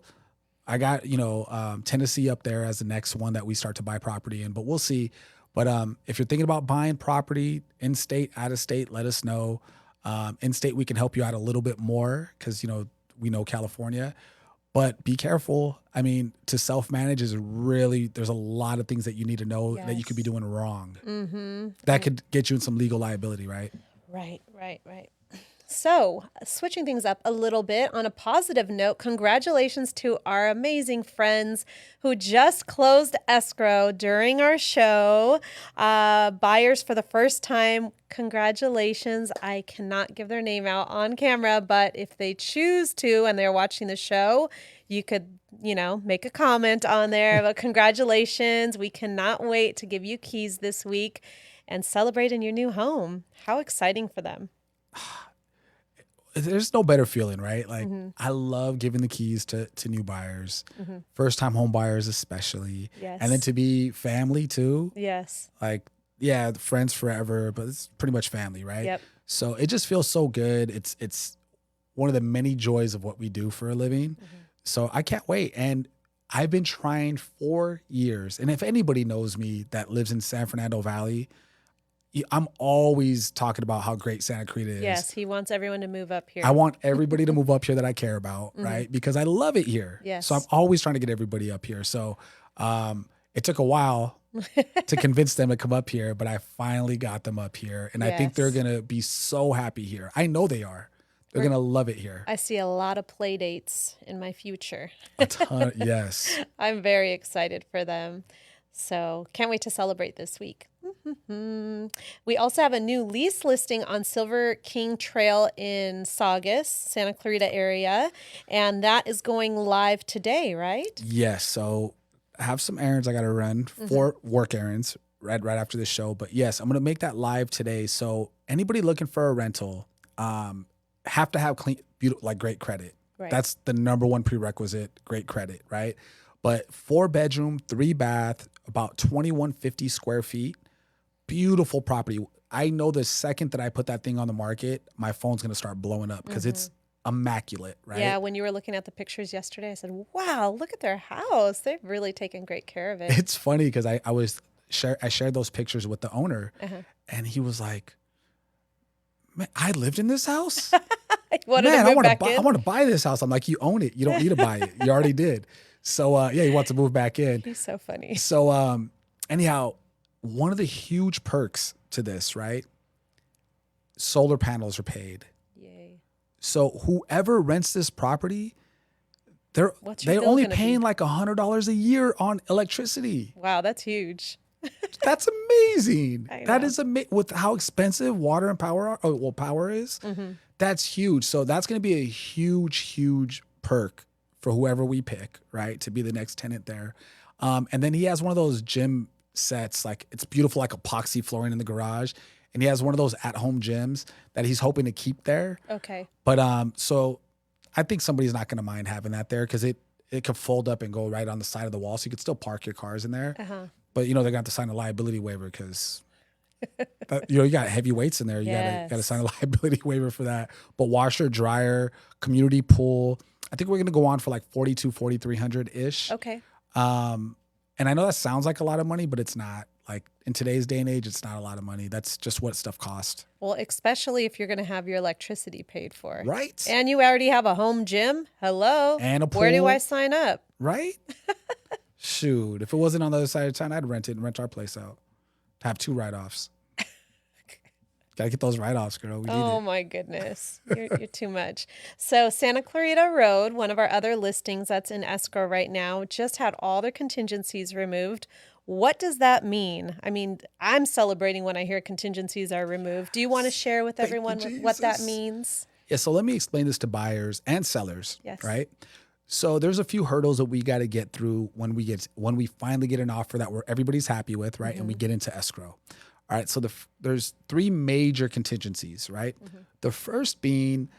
I got, you know, Tennessee up there as the next one that we start to buy property in, but we'll see. But if you're thinking about buying property in state, out of state, let us know. In state, we can help you out a little bit more because, you know, we know California, but be careful. I mean, to self-manage is there's a lot of things that you need to know that you could be doing wrong. That could get you in some legal liability, right? Right. So, switching things up a little bit on a positive note, congratulations to our amazing friends who just closed escrow during our show. Buyers for the first time, congratulations. I cannot give their name out on camera, but if they choose to and they're watching the show, you could, you know, make a comment on there. But congratulations. We cannot wait to give you keys this week and celebrate in your new home. How exciting for them. There's no better feeling, right? Like I love giving the keys to new buyers, first time home buyers especially. Yes. And then to be family too. Yes. Like, yeah, friends forever, but it's pretty much family, right? Yep. So it just feels so good. It's one of the many joys of what we do for a living. So I can't wait. And I've been trying for years. And if anybody knows me that lives in San Fernando Valley, I'm always talking about how great Santa Clarita is. Yes, he wants everyone to move up here. I want everybody to move up here that I care about, right? Because I love it here. Yes. So I'm always trying to get everybody up here. So it took a while to convince them to come up here, but I finally got them up here. And I think they're going to be so happy here. I know they are. They're going to love it here. I see a lot of play dates in my future. A ton. Yes. I'm very excited for them. So can't wait to celebrate this week. We also have a new lease listing on Silver King Trail in Saugus, Santa Clarita area. And that is going live today, right? Yes. So I have some errands I got to run, 4 work errands right after the show. But yes, I'm going to make that live today. So anybody looking for a rental, have to have clean, beautiful, like great credit. Right. That's the number one prerequisite, great credit, right? But 4-bedroom, 3-bath, about 2,150 square feet, beautiful property. I know the second that I put that thing on the market, my phone's going to start blowing up because it's immaculate, right? Yeah, when you were looking at the pictures yesterday, I said, wow, look at their house. They've really taken great care of it. It's funny because I shared those pictures with the owner and he was like, man, I lived in this house? Man, I want to buy this house. I'm like, you own it. You don't need to buy it. You already did. So yeah, he wants to move back in. He's so funny. So anyhow, one of the huge perks to this, right? Solar panels are paid. Yay. So whoever rents this property, they're only paying like $100 a year on electricity. Wow, that's huge. That's amazing. That is with how expensive water and power are. Oh, well, power is. That's huge. So that's going to be a huge, huge perk for whoever we pick, right, to be the next tenant there. And then he has one of those gym sets, like it's beautiful, like epoxy flooring in the garage. And he has one of those at-home gyms that he's hoping to keep there. Okay. But so I think somebody's not going to mind having that there because it could fold up and go right on the side of the wall, so you could still park your cars in there. But they're going to have to sign a liability waiver because you got heavy weights in there. You got to sign a liability waiver for that. But washer, dryer, community pool. I think we're going to go on for like $4,200, $4,300-ish. Okay. And I know that sounds like a lot of money, but it's not. Like in today's day and age, it's not a lot of money. That's just what stuff costs. Well, especially if you're going to have your electricity paid for. Right. And you already have a home gym. Hello. And a pool. Where do I sign up? Right. Shoot. If it wasn't on the other side of town, I'd rent it and rent our place out. Have 2 write-offs. Got to get those write-offs, girl. We need it. My goodness. You're too much. So Santa Clarita Road, one of our other listings that's in escrow right now, just had all their contingencies removed. What does that mean? I mean, I'm celebrating when I hear contingencies are removed. Do you want to share with everyone what that means? Yeah, so let me explain this to buyers and sellers, right? So there's a few hurdles that we got to get through when we finally get an offer that everybody's happy with, right? And we get into escrow. All right, so there's 3 major contingencies, right? The first being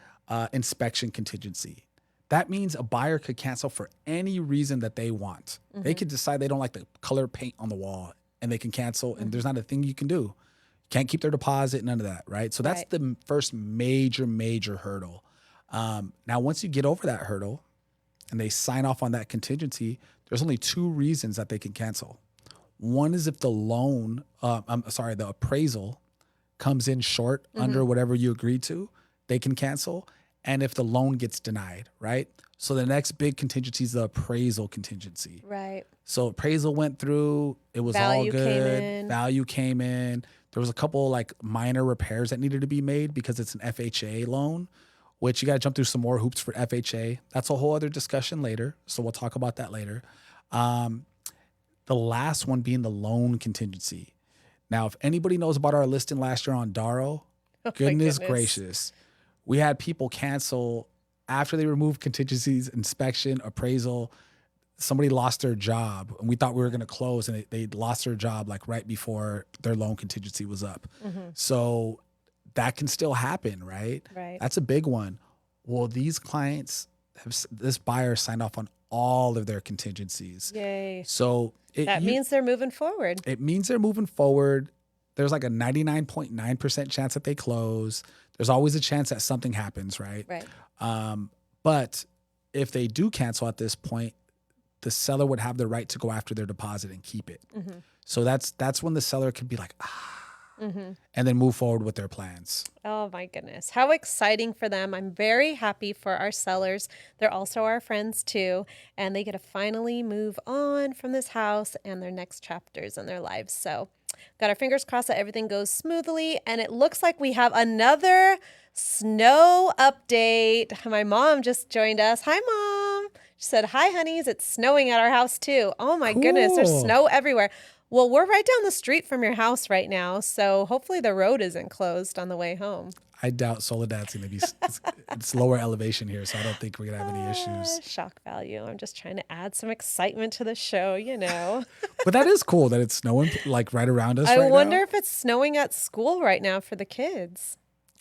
inspection contingency. That means a buyer could cancel for any reason that they want. They could decide they don't like the color paint on the wall and they can cancel and there's not a thing you can do. You can't keep their deposit, none of that, right? So that's the first major hurdle. Now, once you get over that hurdle and they sign off on that contingency, there's only 2 reasons that they can cancel. One is if the the appraisal comes in short under whatever you agreed to, they can cancel. And if the loan gets denied, right? So the next big contingency is the appraisal contingency. Right. So appraisal went through, it was all good. Value came in. There was a couple like minor repairs that needed to be made because it's an FHA loan, which you got to jump through some more hoops for FHA. That's a whole other discussion later. So we'll talk about that later. The last one being the loan contingency. Now, if anybody knows about our listing last year on Darrow, goodness gracious. We had people cancel after they removed contingencies, inspection, appraisal. Somebody lost their job and we thought we were going to close and they lost their job like right before their loan contingency was up. So that can still happen, right? That's a big one. Well, these clients this buyer signed off on all of their contingencies. Yay. So that means they're moving forward. It means they're moving forward. There's like a 99.9% chance that they close. There's always a chance that something happens, right? Right. But if they do cancel at this point, the seller would have the right to go after their deposit and keep it. So that's when the seller can be like, and then move forward with their plans. Oh my goodness. How exciting for them. I'm very happy for our sellers. They're also our friends too. And they get to finally move on from this house and their next chapters in their lives. So got our fingers crossed that everything goes smoothly. And it looks like we have another snow update. My mom just joined us. Hi, Mom. She said, hi, honeys. It's snowing at our house too. Oh my goodness. There's snow everywhere. Well, we're right down the street from your house right now, so hopefully the road isn't closed on the way home. I doubt Soledad's going to be, it's lower elevation here, so I don't think we're going to have any issues. Shock value. I'm just trying to add some excitement to the show, you know. But that is cool that it's snowing like right around us I right wonder now. if it's snowing at school right now for the kids.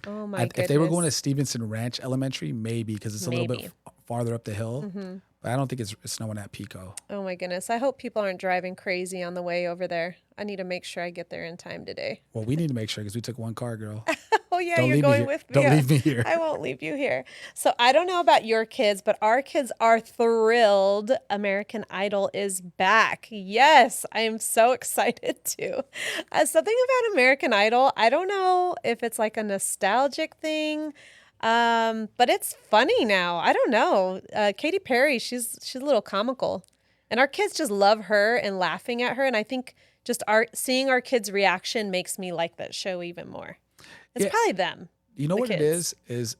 Oh my goodness. If they were going to Stevenson Ranch Elementary, maybe, because it's a little bit farther up the hill. But I don't think it's snowing at Pico. Oh my goodness. I hope people aren't driving crazy on the way over there. I need to make sure I get there in time today. Well, we need to make sure because we took one car, girl. Oh yeah, Don't you're leave me going here. with me. Don't leave me here. I won't leave you here. So I don't know about your kids, but our kids are thrilled. American Idol is back. Yes, I am so excited too. Something about American Idol, I don't know if it's like a nostalgic thing. But it's funny now. I don't know. Katy Perry, she's a little comical, and our kids just love her and laughing at her. And I think just seeing our kids' reaction makes me like that show even more. It's probably them. You know what kids. It is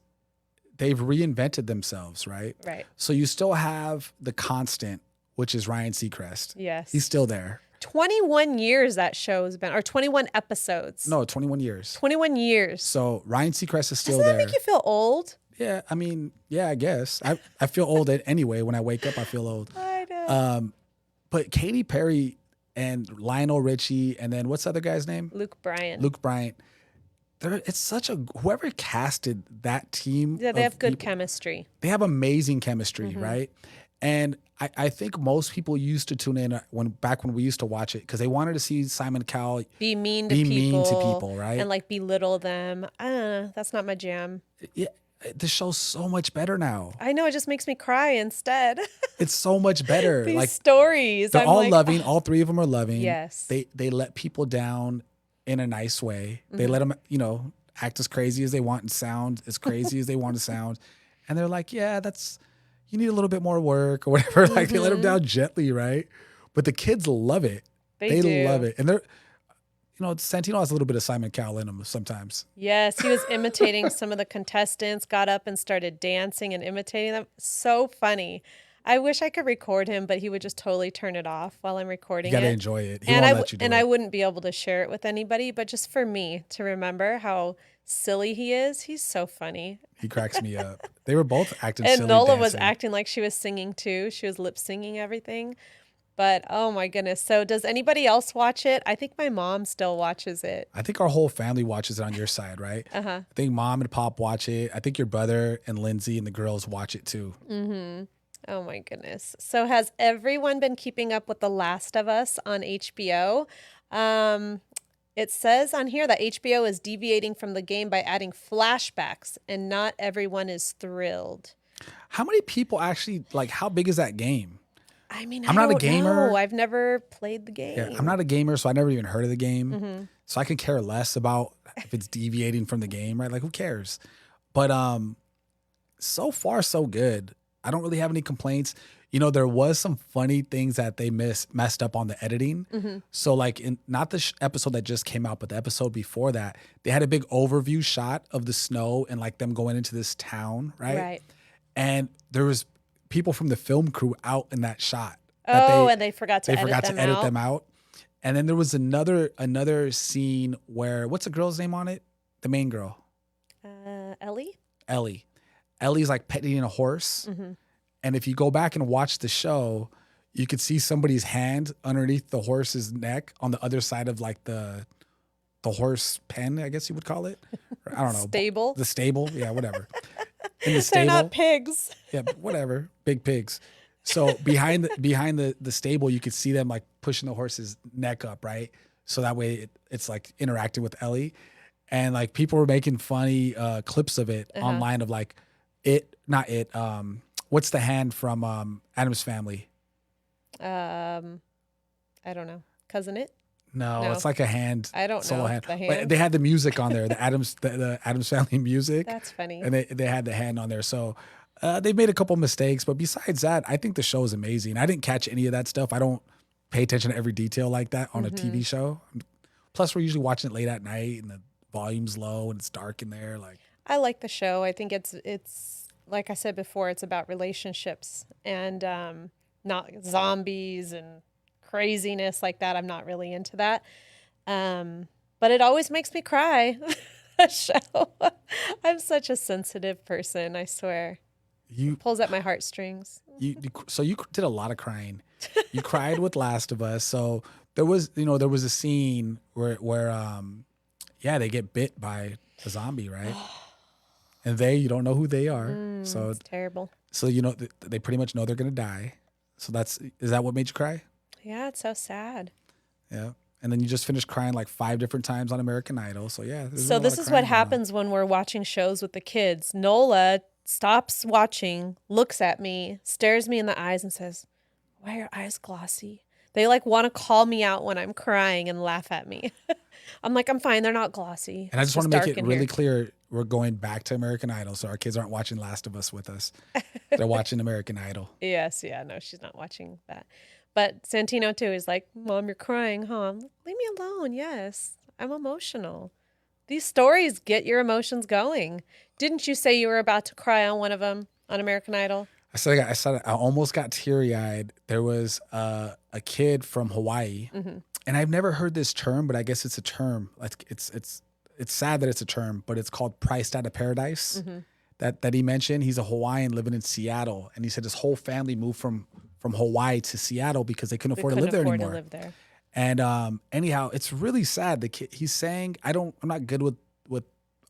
they've reinvented themselves, right? Right. So you still have the constant, which is Ryan Seacrest. Yes. He's still there. 21 years that show has been, or 21 episodes. No, 21 years. 21 years. So Ryan Seacrest is still there. there. Doesn't that make you feel old? Yeah, I mean, yeah, I guess. I feel old anyway. When I wake up, I feel old. I know. But Katy Perry and Lionel Richie, and then what's the other guy's name? Luke Bryant. It's such a, whoever casted that team. Yeah, they have good chemistry. They have amazing chemistry, right? And I think most people used to tune in back when we used to watch it because they wanted to see Simon Cowell be mean to people, right? And like belittle them. I don't know. That's not my jam. Yeah, the show's so much better now. I know, it just makes me cry instead. It's so much better. These stories. They're all loving. All three of them are loving. Yes. They let people down in a nice way. They let them, act as crazy as they want and sound as crazy as they want to sound. And they're like, yeah, you need a little bit more work or whatever. Like they let them down gently, right? But the kids love it. They love it. And they're, Santino has a little bit of Simon Cowell in him sometimes. Yes, he was imitating some of the contestants, got up and started dancing and imitating them. So funny. I wish I could record him, but he would just totally turn it off while I'm recording it. You got to enjoy it. He won't let you do it. I wouldn't be able to share it with anybody, but just for me to remember how silly he is. He's so funny. He cracks me up. They were both acting silly. And Nola dancing. was acting like she was singing too. She was lip singing everything. But oh my goodness. So does anybody else watch it? I think my mom still watches it. I think our whole family watches it on your side, right? I think Mom and Pop watch it. I think your brother and Lindsay and the girls watch it too. Oh my goodness. So has everyone been keeping up with The Last of Us on HBO? It says on here that HBO is deviating from the game by adding flashbacks, and not everyone is thrilled. How many people actually, how big is that game? I mean, I'm not a gamer. know. I've never played the game. Yeah, I'm not a gamer, so I never even heard of the game. So I can care less about if it's deviating from the game, right? Like, who cares? But so far, so good. I don't really have any complaints. There was some funny things that they messed up on the editing. So in not the episode that just came out, but the episode before that, they had a big overview shot of the snow and them going into this town, right? Right. And there was people from the film crew out in that shot. And they forgot to edit them out. And then there was another scene where, what's the girl's name on it? The main girl. Ellie. Ellie's petting a horse. And if you go back and watch the show, you could see somebody's hand underneath the horse's neck on the other side of the horse pen, I guess you would call it. I don't know. Stable. The stable. Yeah, whatever. In the stable. They're not pigs. Yeah, whatever. Big pigs. So behind the stable, you could see them pushing the horse's neck up, right? So that way it's interacting with Ellie. And people were making funny clips of it online of What's the hand from Adam's Family? I don't know. Cousin It? No, No. it's like a hand. I don't solo know. hand. The But hand? they had the music on there, the Adams Family music, That's funny. and they had the hand on there. So they made a couple mistakes, but besides that, I think the show is amazing. I didn't catch any of that stuff. I don't pay attention to every detail like that on a TV show. Plus, we're usually watching it late at night, and the volume's low, and it's dark in there. Like, I like the show. I think it's like I said before, it's about relationships and not zombies and craziness like that. I'm not really into that. But it always makes me cry. The show. I'm such a sensitive person, I swear. you Pulls at my heartstrings. so you did a lot of crying. You cried with Last of Us. So there was a scene where yeah, they get bit by a zombie, right? And you don't know who they are. So It's terrible. so they pretty much know they're gonna die. So is that what made you cry? Yeah, it's so sad. Yeah. And then you just finished crying like 5 different times on American Idol. So yeah. So this is what happens when we're watching shows with the kids. Nola stops watching, looks at me, stares me in the eyes and says, "Why are your eyes glossy?" They like want to call me out when I'm crying and laugh at me. I'm like, I'm fine. They're not glossy. And I It's just want to make dark it in really here. clear we're going back to American Idol. So our kids aren't watching Last of Us with us. They're watching American Idol. Yes, yeah, no, she's not watching that. But Santino too is like, "Mom, you're crying, huh?" I'm like, leave me alone. Yes, I'm emotional. These stories get your emotions going. Didn't you say you were about to cry on one of them on American Idol? I almost got teary eyed. There was a kid from Hawaii, and I've never heard this term, but I guess it's a term. Like it's sad that it's a term, but it's called "priced out of paradise." That he mentioned. He's a Hawaiian living in Seattle, and he said his whole family moved from Hawaii to Seattle because they couldn't afford to live there afford anymore. to live there. And anyhow, it's really sad. The kid he's saying, I'm not good with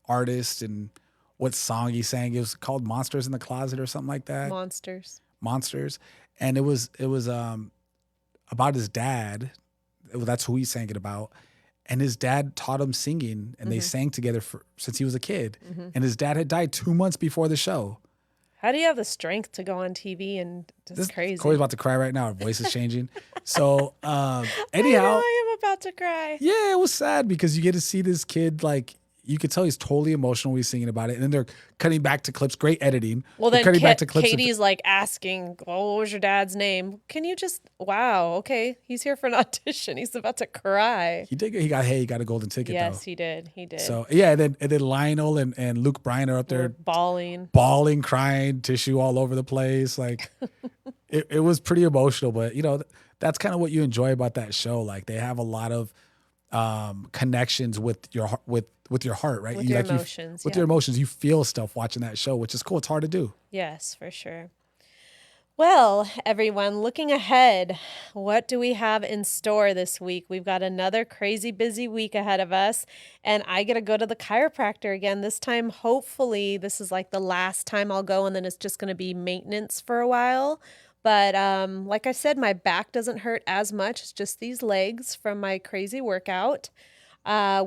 artists and what song he sang. It was called "Monsters in the Closet" or something like that. Monsters, and it was about his dad. That's who he sang it about. And his dad taught him singing, and they sang together since he was a kid. And his dad had died 2 months before the show. How do you have the strength to go on TV and just crazy? Corey's about to cry right now. Her voice is changing. So I anyhow, know I am about to cry. yeah, it was sad because you get to see this kid, like, you could tell he's totally emotional when he's singing about it. And then they're cutting back to clips. Great editing. Well, They're then cutting back to clips of- Katie's like asking, "Oh, what was your dad's name?" Can you just? Wow. Okay, he's here for an audition. He's about to cry. He did. He got a golden ticket Yes, though. he did. He did. So yeah, and then Lionel and Luke Bryan are up We're there bawling. crying, tissue all over the place. Like it was pretty emotional, but that's kind of what you enjoy about that show. Like they have a lot of connections with your heart, with your heart, right? With your emotions, with yeah. your emotions, you feel stuff watching that show, which is cool. It's hard to do. Yes, for sure. Well, everyone, looking ahead, what do we have in store this week? We've got another crazy busy week ahead of us, and I get to go to the chiropractor again. This time, hopefully, this is like the last time I'll go, and then it's just going to be maintenance for a while. But like I said, my back doesn't hurt as much. It's just these legs from my crazy workout,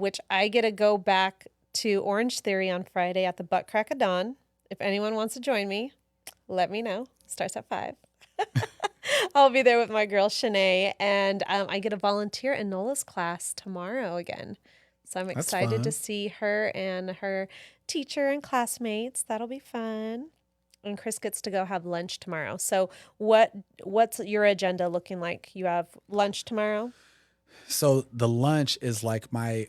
which I get to go back to Orange Theory on Friday at the Butt Crack of Dawn. If anyone wants to join me, let me know. Starts at 5. I'll be there with my girl Shanae, and I get a volunteer in Nola's class tomorrow again. So I'm excited to see her and her teacher and classmates. That'll be fun. And Chris gets to go have lunch tomorrow. So what's your agenda looking like? You have lunch tomorrow? So the lunch is like my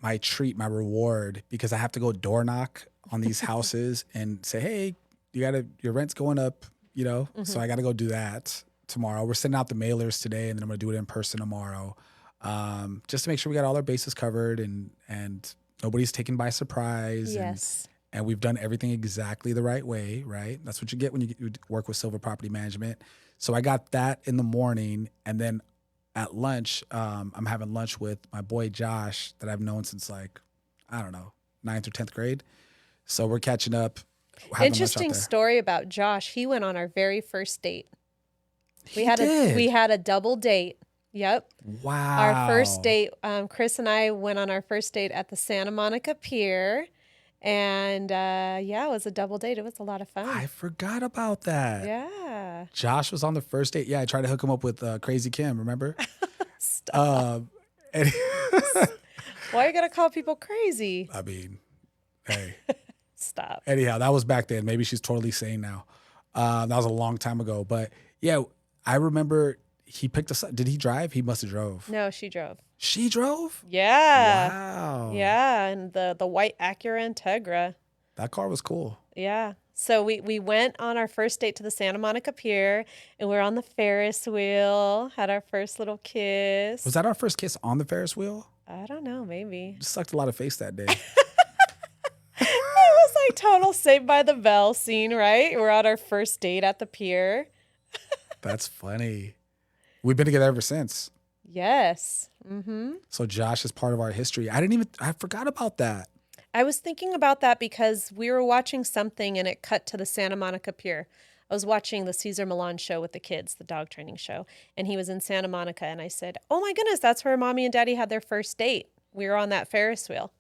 my treat, my reward, because I have to go door knock on these houses and say, hey, your rent's going up, so I got to go do that tomorrow. We're sending out the mailers today, and then I'm going to do it in person tomorrow, just to make sure we got all our bases covered and nobody's taken by surprise. Yes. And we've done everything exactly the right way, right? That's what you get when you work with Silver Property Management. So I got that in the morning, and then at lunch, I'm having lunch with my boy Josh that I've known since 9th or 10th grade. So we're catching up. Interesting story about Josh. He went on our very first date. We had a double date. Yep. Wow. Our first date, Chris and I went on our first date at the Santa Monica Pier, And yeah, it was a double date. It was a lot of fun. I forgot about that. Yeah. Josh was on the first date. Yeah, I tried to hook him up with Crazy Kim, remember? Stop. And Why you gotta call people crazy? I mean, hey. Stop. Anyhow, that was back then. Maybe she's totally sane now. That was a long time ago. But yeah, I remember he picked us up. Did he drive? He must have drove. No, she drove. She drove? Yeah. Wow. Yeah, and the white Acura Integra. That car was cool. Yeah. So we went on our first date to the Santa Monica Pier, and we're on the Ferris wheel, had our first little kiss. Was that our first kiss on the Ferris wheel? I don't know, maybe. Sucked a lot of face that day. It was like total Saved by the Bell scene, right? We're on our first date at the pier. That's funny. We've been together ever since. Yes. Mm-hmm. So Josh is part of our history. I forgot about that. I was thinking about that because we were watching something and it cut to the Santa Monica Pier. I was watching the Cesar Millan show with the kids, the dog training show, and he was in Santa Monica. And I said, oh my goodness, that's where mommy and daddy had their first date. We were on that Ferris wheel.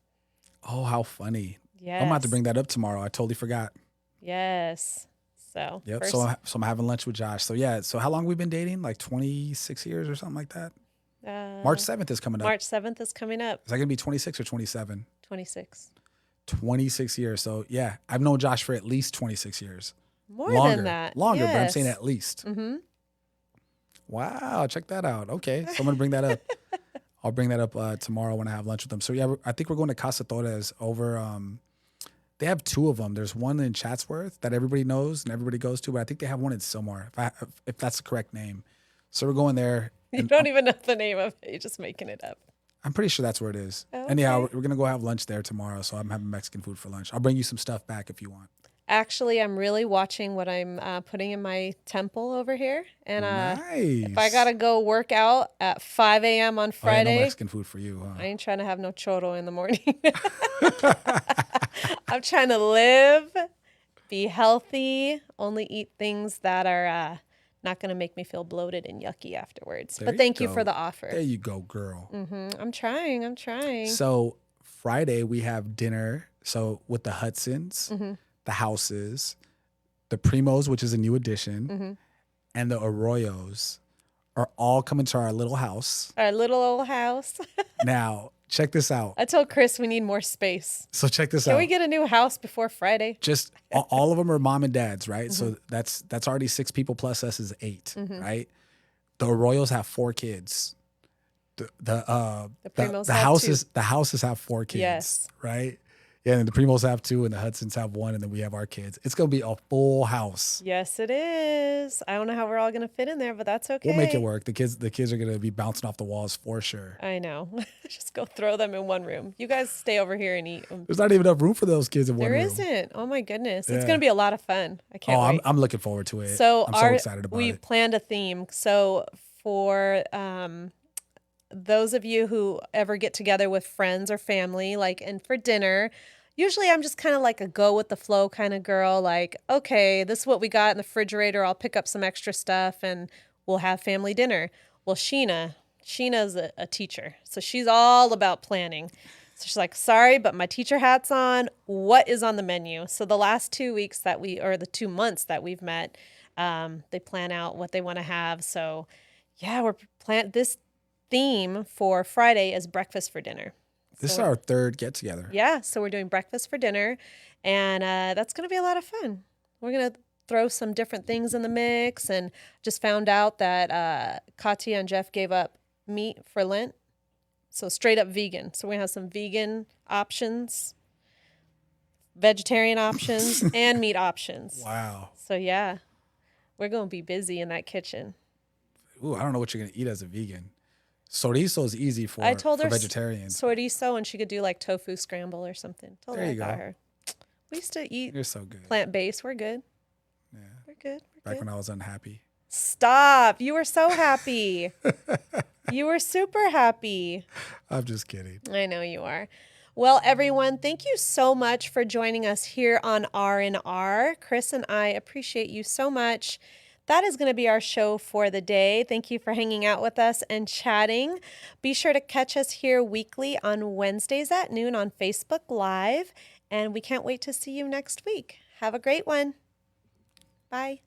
Oh, how funny. Yes. I'm about to bring that up tomorrow. I totally forgot. Yes. So, Yep. first- So I'm having lunch with Josh. So yeah. So how long we been dating? Like 26 years or something like that? March 7th is coming up. March 7th is coming up. Is that going to be 26 or 27? 26. 26 years. So yeah, I've known Josh for at least 26 years. More Longer. than that. Longer, but I'm Yes. saying at least. Mm-hmm. Wow. Check that out. Okay. So I'm going to bring that up. I'll bring that up tomorrow when I have lunch with them. So yeah, I think we're going to Casa Torres over, they have two of them. There's one in Chatsworth that everybody knows and everybody goes to, but I think they have one in Sylmar, if that's the correct name. So we're going there. You don't even know the name of it. You're just making it up. I'm pretty sure that's where it is. Okay. Anyhow, we're going to go have lunch there tomorrow. So I'm having Mexican food for lunch. I'll bring you some stuff back if you want. Actually, I'm really watching what I'm putting in my temple over here. And Nice. if I got to go work out at 5 a.m. on Oh, yeah, no Friday, Mexican food for you, huh? I ain't trying to have no choro in the morning. I'm trying to live, be healthy, only eat things that are not going to make me feel bloated and yucky afterwards. There But you thank you go. for the offer. There you go, girl. I'm trying. So Friday we have dinner. So with the Hudsons, the Houses, the Primos, which is a new addition, and the Arroyos are all coming to our little house. Our little old house. Now, check this out. I told Chris we need more space. So check this Can out. we get a new house before Friday? Just all of them are mom and dads, right? So that's already 6 people plus us is 8, right? The Arroyos have 4 kids. The Primos the have houses the houses have 4 kids, Yes. right? Yeah, and the Primos have 2, and the Hudsons have 1, and then we have our kids. It's gonna be a full house. Yes, it is. I don't know how we're all going to fit in there, but that's okay. We'll make it work. The kids are gonna be bouncing off the walls for sure. I know. Just go throw them in one room. You guys stay over here and eat them. There's not even enough room for those kids in one There room. isn't. Oh my goodness. It's Yeah. going to be a lot of fun. I can't Oh, wait. I'm looking forward to it. So I'm so excited about we it. planned a theme. So for those of you who ever get together with friends or family, like, and for dinner, usually I'm just kind of like a go with the flow kind of girl. Like, okay, this is what we got in the refrigerator. I'll pick up some extra stuff and we'll have family dinner. Well, Sheena's a teacher, so she's all about planning. So she's like, sorry, but my teacher hat's on. What is on the menu? So the last 2 weeks or the 2 months that we've met, they plan out what they want to have. So yeah, this theme for Friday is breakfast for dinner. This is our 3rd get together. Yeah, so we're doing breakfast for dinner, and that's going to be a lot of fun. We're going to throw some different things in the mix, and just found out that Katya and Jeff gave up meat for Lent, so straight up vegan. So we're going to have some vegan options, vegetarian options, and meat options. Wow. So yeah, we're going to be busy in that kitchen. Ooh, I don't know what you're gonna eat as a vegan. Chorizo is easy for I told her vegetarians. chorizo, and she could do like tofu scramble or something. Told There her you about go. her. We used to eat You're so good. plant-based. We're good. Yeah. We're good. We're Back good. when I was unhappy. Stop. You were so happy. You were super happy. I'm just kidding. I know you are. Well, everyone, thank you so much for joining us here on R&R. Chris and I appreciate you so much. that is going to be our show for the day. Thank you for hanging out with us and chatting. Be sure to catch us here weekly on Wednesdays at noon on Facebook Live. And we can't wait to see you next week. Have a great one. Bye.